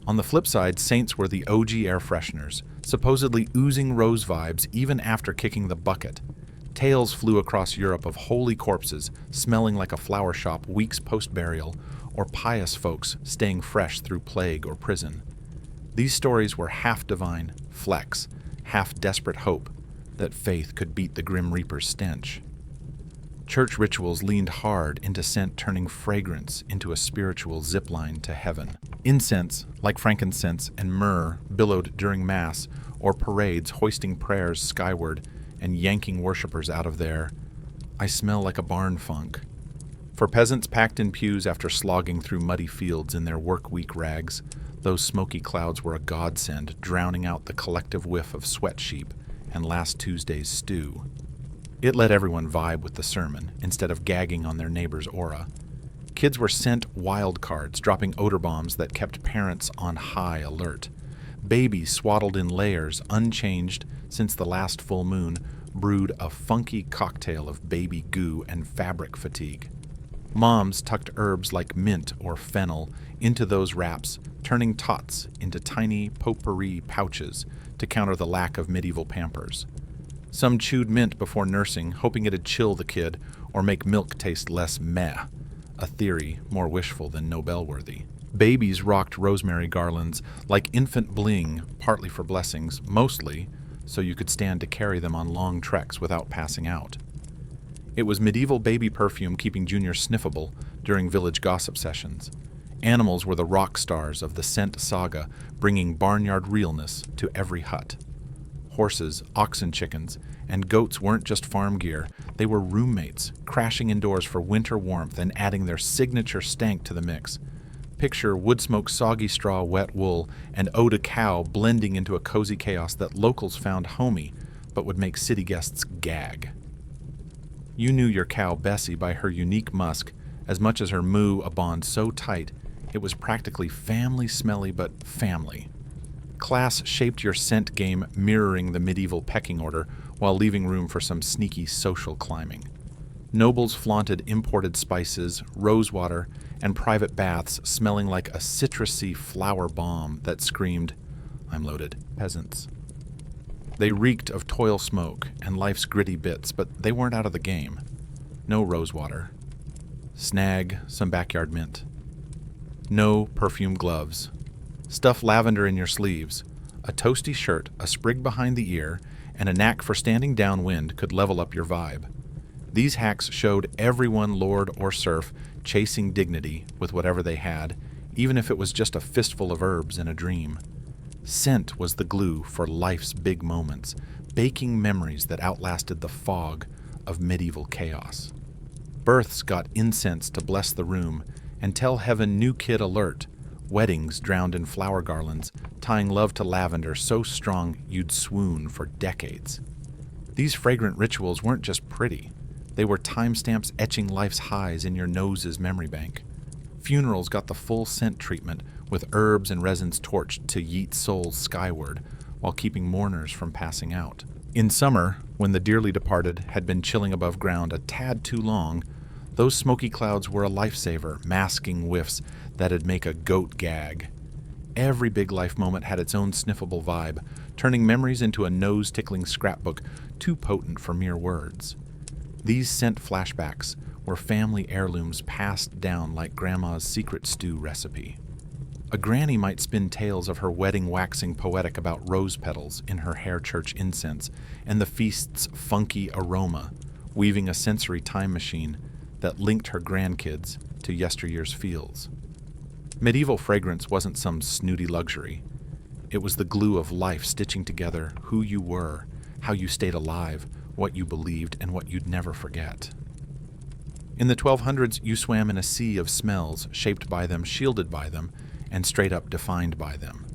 On the flip side, saints were the OG air fresheners, supposedly oozing rose vibes even after kicking the bucket. Tales flew across Europe of holy corpses smelling like a flower shop weeks post-burial, or pious folks staying fresh through plague or prison. These stories were half divine flex, half desperate hope that faith could beat the Grim Reaper's stench. Church rituals leaned hard into scent, turning fragrance into a spiritual zipline to heaven. Incense, like frankincense and myrrh, billowed during Mass or parades, hoisting prayers skyward and yanking worshippers out of their "I smell like a barn" funk. For peasants packed in pews after slogging through muddy fields in their work week rags, those smoky clouds were a godsend, drowning out the collective whiff of sweat sheep and last Tuesday's stew. It let everyone vibe with the sermon, instead of gagging on their neighbor's aura. Kids were sent wild cards, dropping odor bombs that kept parents on high alert. Babies swaddled in layers, unchanged since the last full moon, brewed a funky cocktail of baby goo and fabric fatigue. Moms tucked herbs like mint or fennel into those wraps, turning tots into tiny potpourri pouches to counter the lack of medieval Pampers. Some chewed mint before nursing, hoping it'd chill the kid or make milk taste less meh, a theory more wishful than Nobel-worthy. Babies rocked rosemary garlands like infant bling, partly for blessings, mostly so you could stand to carry them on long treks without passing out. It was medieval baby perfume keeping Junior sniffable during village gossip sessions. Animals were the rock stars of the scent saga, bringing barnyard realness to every hut. Horses, oxen, chickens, and goats weren't just farm gear, they were roommates, crashing indoors for winter warmth and adding their signature stank to the mix. Picture wood smoke, soggy straw, wet wool, and eau de cow blending into a cozy chaos that locals found homey, but would make city guests gag. You knew your cow Bessie by her unique musk, as much as her moo, a bond so tight it was practically family smelly, but family. Class shaped your scent game, mirroring the medieval pecking order while leaving room for some sneaky social climbing. Nobles flaunted imported spices, rosewater, and private baths smelling like a citrusy flower bomb that screamed, "I'm loaded," peasants. They reeked of toil smoke and life's gritty bits, but they weren't out of the game. No rosewater. Snag some backyard mint. No perfume gloves. Stuff lavender in your sleeves. A toasty shirt, a sprig behind the ear, and a knack for standing downwind could level up your vibe. These hacks showed everyone, lord or serf, chasing dignity with whatever they had, even if it was just a fistful of herbs in a dream. Scent was the glue for life's big moments, baking memories that outlasted the fog of medieval chaos. Births got incense to bless the room and tell heaven new kid alert. Weddings drowned in flower garlands, tying love to lavender so strong you'd swoon for decades. These fragrant rituals weren't just pretty. They were timestamps etching life's highs in your nose's memory bank. Funerals got the full scent treatment, with herbs and resins torched to yeet souls skyward while keeping mourners from passing out. In summer, when the dearly departed had been chilling above ground a tad too long, those smoky clouds were a lifesaver, masking whiffs that'd make a goat gag. Every big life moment had its own sniffable vibe, turning memories into a nose-tickling scrapbook too potent for mere words. These scent flashbacks were family heirlooms passed down like Grandma's secret stew recipe. A granny might spin tales of her wedding waxing poetic about rose petals in her hair church incense and the feast's funky aroma, weaving a sensory time machine that linked her grandkids to yesteryear's fields. Medieval fragrance wasn't some snooty luxury. It was the glue of life stitching together who you were, how you stayed alive, what you believed, and what you'd never forget. In the 1200s, you swam in a sea of smells, shaped by them, shielded by them, and straight up defined by them.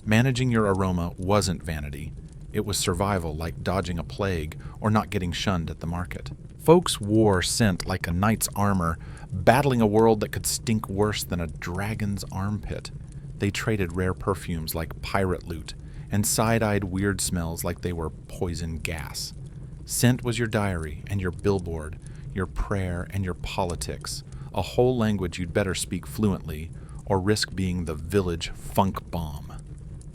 Managing your aroma wasn't vanity. It was survival, like dodging a plague or not getting shunned at the market. Folks wore scent like a knight's armor, battling a world that could stink worse than a dragon's armpit. They traded rare perfumes like pirate loot, and side-eyed weird smells like they were poison gas. Scent was your diary and your billboard, your prayer and your politics, a whole language you'd better speak fluently or risk being the village funk bomb.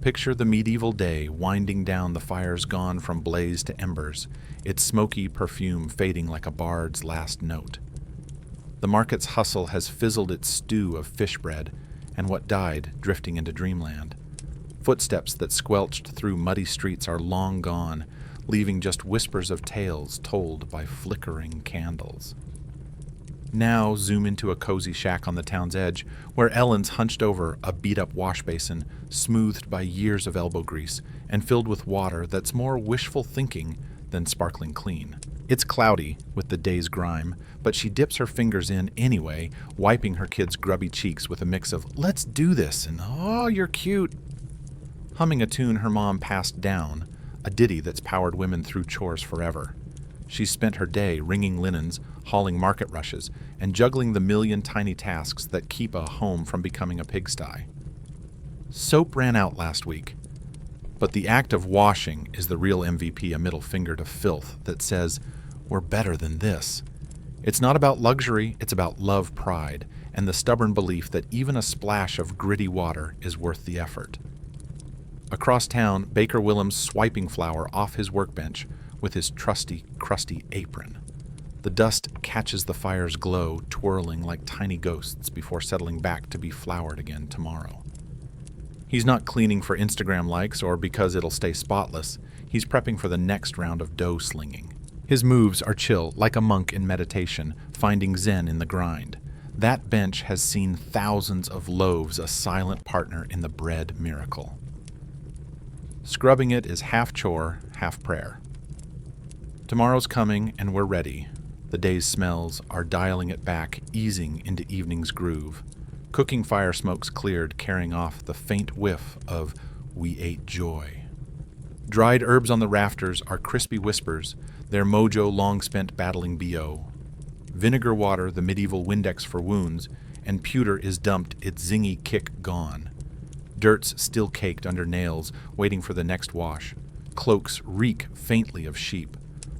Picture the medieval day winding down, the fires gone from blaze to embers, its smoky perfume fading like a bard's last note. The market's hustle has fizzled its stew of fish bread, and what died drifting into dreamland. Footsteps that squelched through muddy streets are long gone, leaving just whispers of tales told by flickering candles. Now zoom into a cozy shack on the town's edge, where Ellen's hunched over a beat-up wash basin, smoothed by years of elbow grease, and filled with water that's more wishful thinking than sparkling clean. It's cloudy with the day's grime, but she dips her fingers in anyway, wiping her kid's grubby cheeks with a mix of, "Let's do this," and "Oh, you're cute." Humming a tune her mom passed down, a ditty that's powered women through chores forever. She's spent her day wringing linens, hauling market rushes, and juggling the million tiny tasks that keep a home from becoming a pigsty. Soap ran out last week, but the act of washing is the real MVP, a middle finger to filth that says, we're better than this. It's not about luxury, it's about love, pride, and the stubborn belief that even a splash of gritty water is worth the effort. Across town, Baker Willem's swiping flour off his workbench with his trusty, crusty apron. The dust catches the fire's glow, twirling like tiny ghosts before settling back to be floured again tomorrow. He's not cleaning for Instagram likes or because it'll stay spotless. He's prepping for the next round of dough slinging. His moves are chill, like a monk in meditation, finding zen in the grind. That bench has seen thousands of loaves, a silent partner in the bread miracle. Scrubbing it is half chore, half prayer. Tomorrow's coming, and we're ready. The day's smells are dialing it back, easing into evening's groove. Cooking fire smokes cleared, carrying off the faint whiff of "we ate joy." Dried herbs on the rafters are crispy whispers, their mojo long spent battling BO. Vinegar water, the medieval Windex for wounds, and pewter is dumped, its zingy kick gone. Dirt's still caked under nails, waiting for the next wash. Cloaks reek faintly of sheep.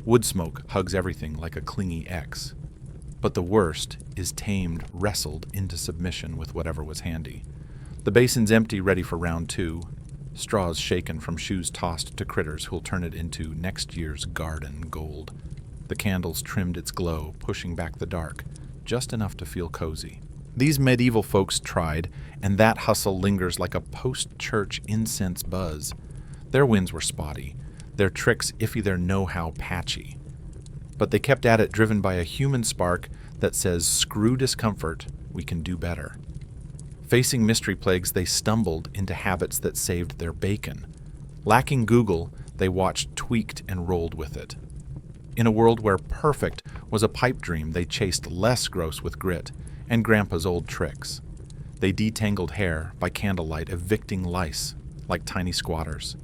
Wood smoke hugs everything like a clingy ex. But the worst is tamed, wrestled into submission with whatever was handy. The basin's empty, ready for round two. Straws shaken from shoes tossed to critters who'll turn it into next year's garden gold. The candles trimmed its glow, pushing back the dark, just enough to feel cozy. These medieval folks tried, and that hustle lingers like a post-church incense buzz. Their wins were spotty, their tricks iffy, their know-how patchy. But they kept at it, driven by a human spark that says, screw discomfort, we can do better. Facing mystery plagues, they stumbled into habits that saved their bacon. Lacking Google, they watched, tweaked, and rolled with it. In a world where perfect was a pipe dream, they chased less gross with grit and Grandpa's old tricks. They detangled hair by candlelight, evicting lice like tiny squatters.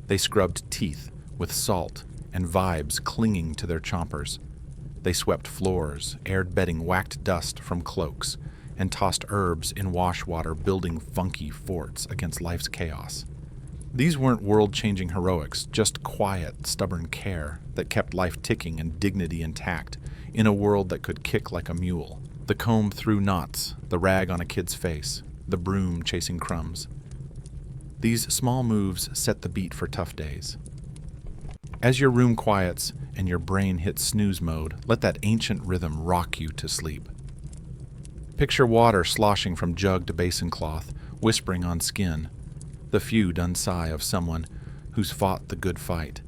They scrubbed teeth with salt and vibes clinging to their chompers. They swept floors, aired bedding, whacked dust from cloaks, and tossed herbs in wash water, building funky forts against life's chaos. These weren't world-changing heroics, just quiet, stubborn care that kept life ticking and dignity intact in a world that could kick like a mule. The comb through knots, the rag on a kid's face, the broom chasing crumbs. These small moves set the beat for tough days. As your room quiets and your brain hits snooze mode, let that ancient rhythm rock you to sleep. Picture water sloshing from jug to basin cloth, whispering on skin, the few done sigh of someone who's fought the good fight.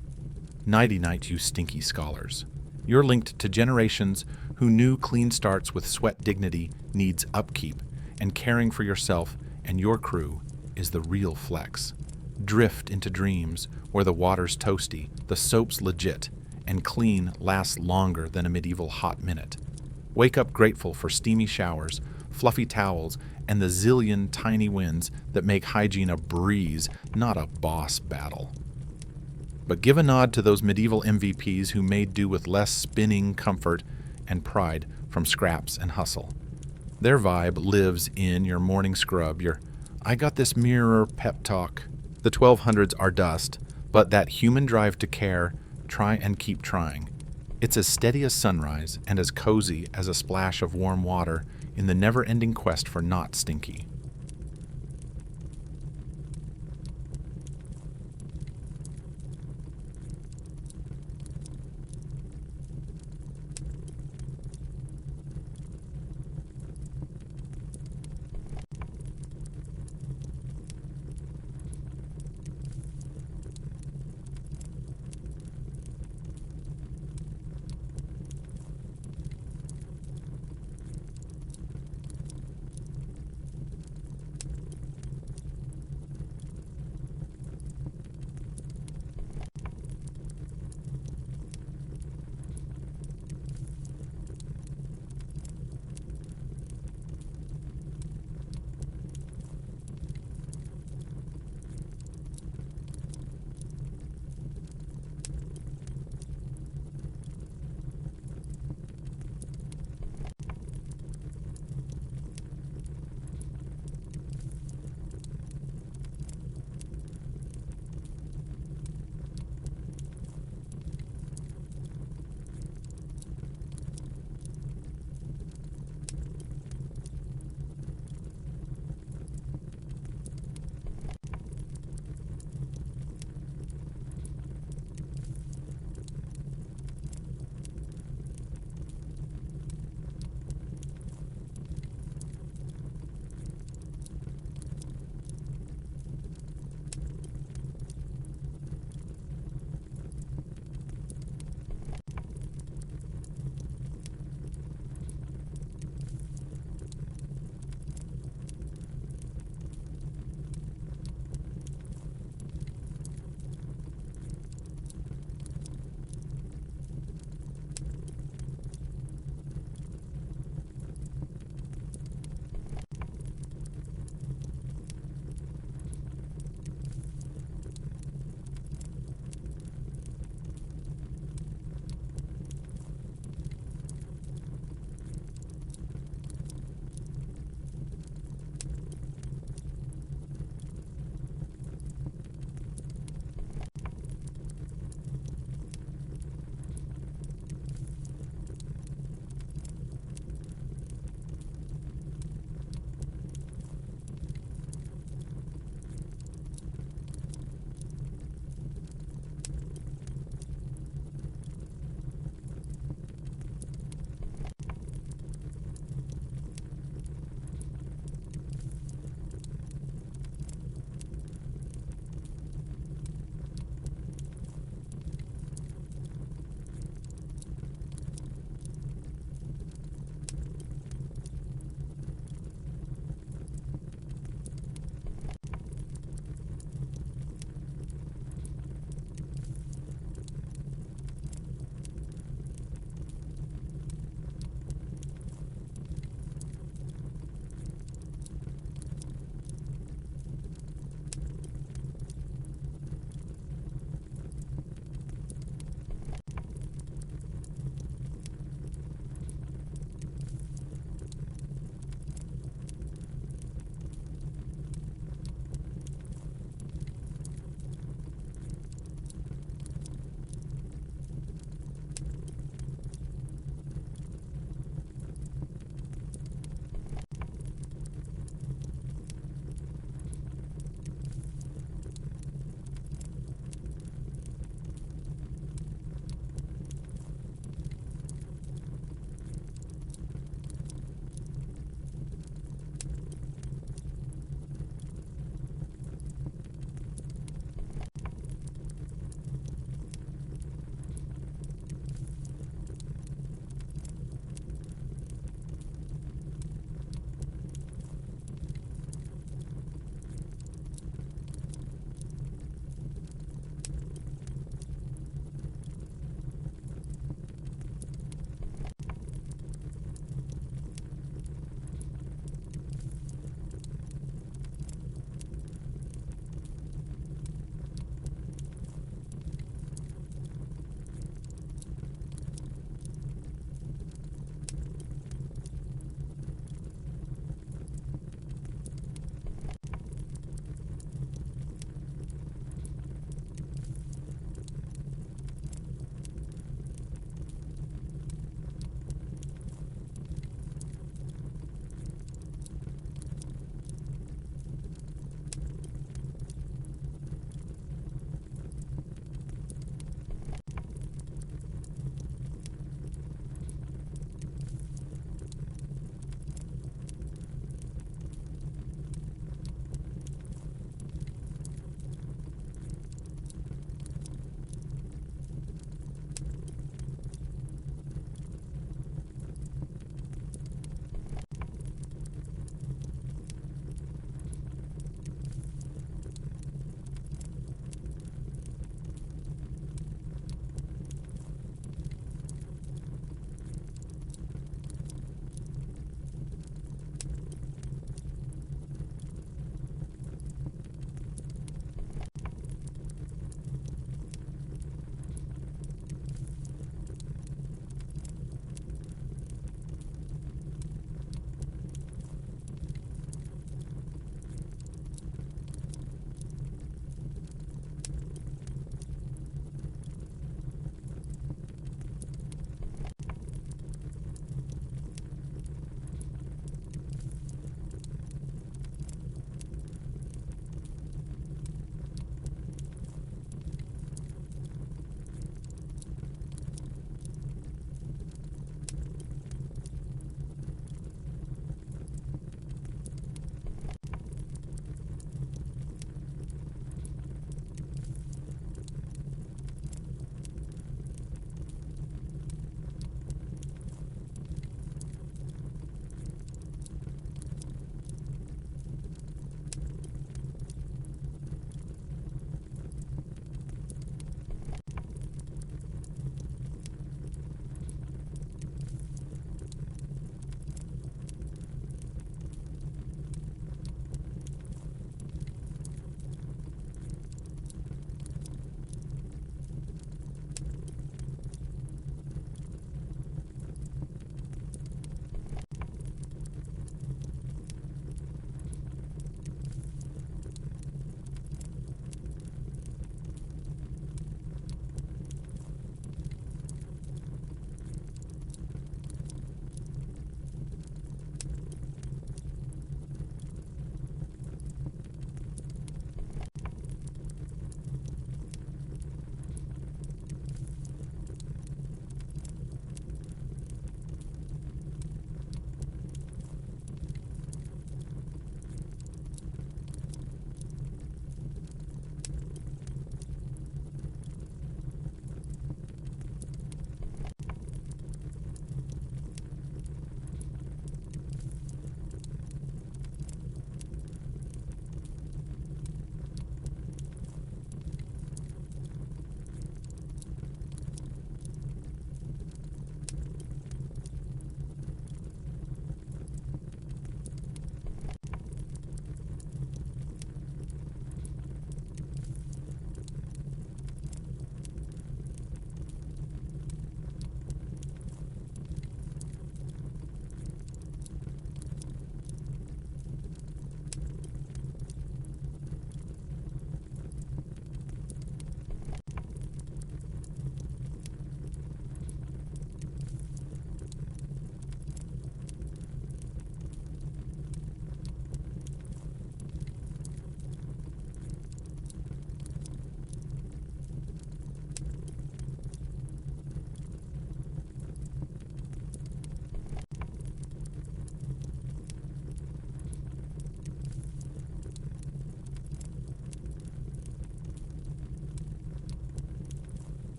Nighty-night, you stinky scholars. You're linked to generations who knew clean starts with sweat dignity needs upkeep, and caring for yourself and your crew is the real flex. Drift into dreams where the water's toasty, the soap's legit, and clean lasts longer than a medieval hot minute. Wake up grateful for steamy showers, fluffy towels, and the zillion tiny wins that make hygiene a breeze, not a boss battle. But give a nod to those medieval MVPs who made do with less spinning comfort and pride from scraps and hustle. Their vibe lives in your morning scrub, your "I got this mirror" pep talk. The 1200s are dust, but that human drive to care, try and keep trying. It's as steady as sunrise and as cozy as a splash of warm water in the never-ending quest for not stinky.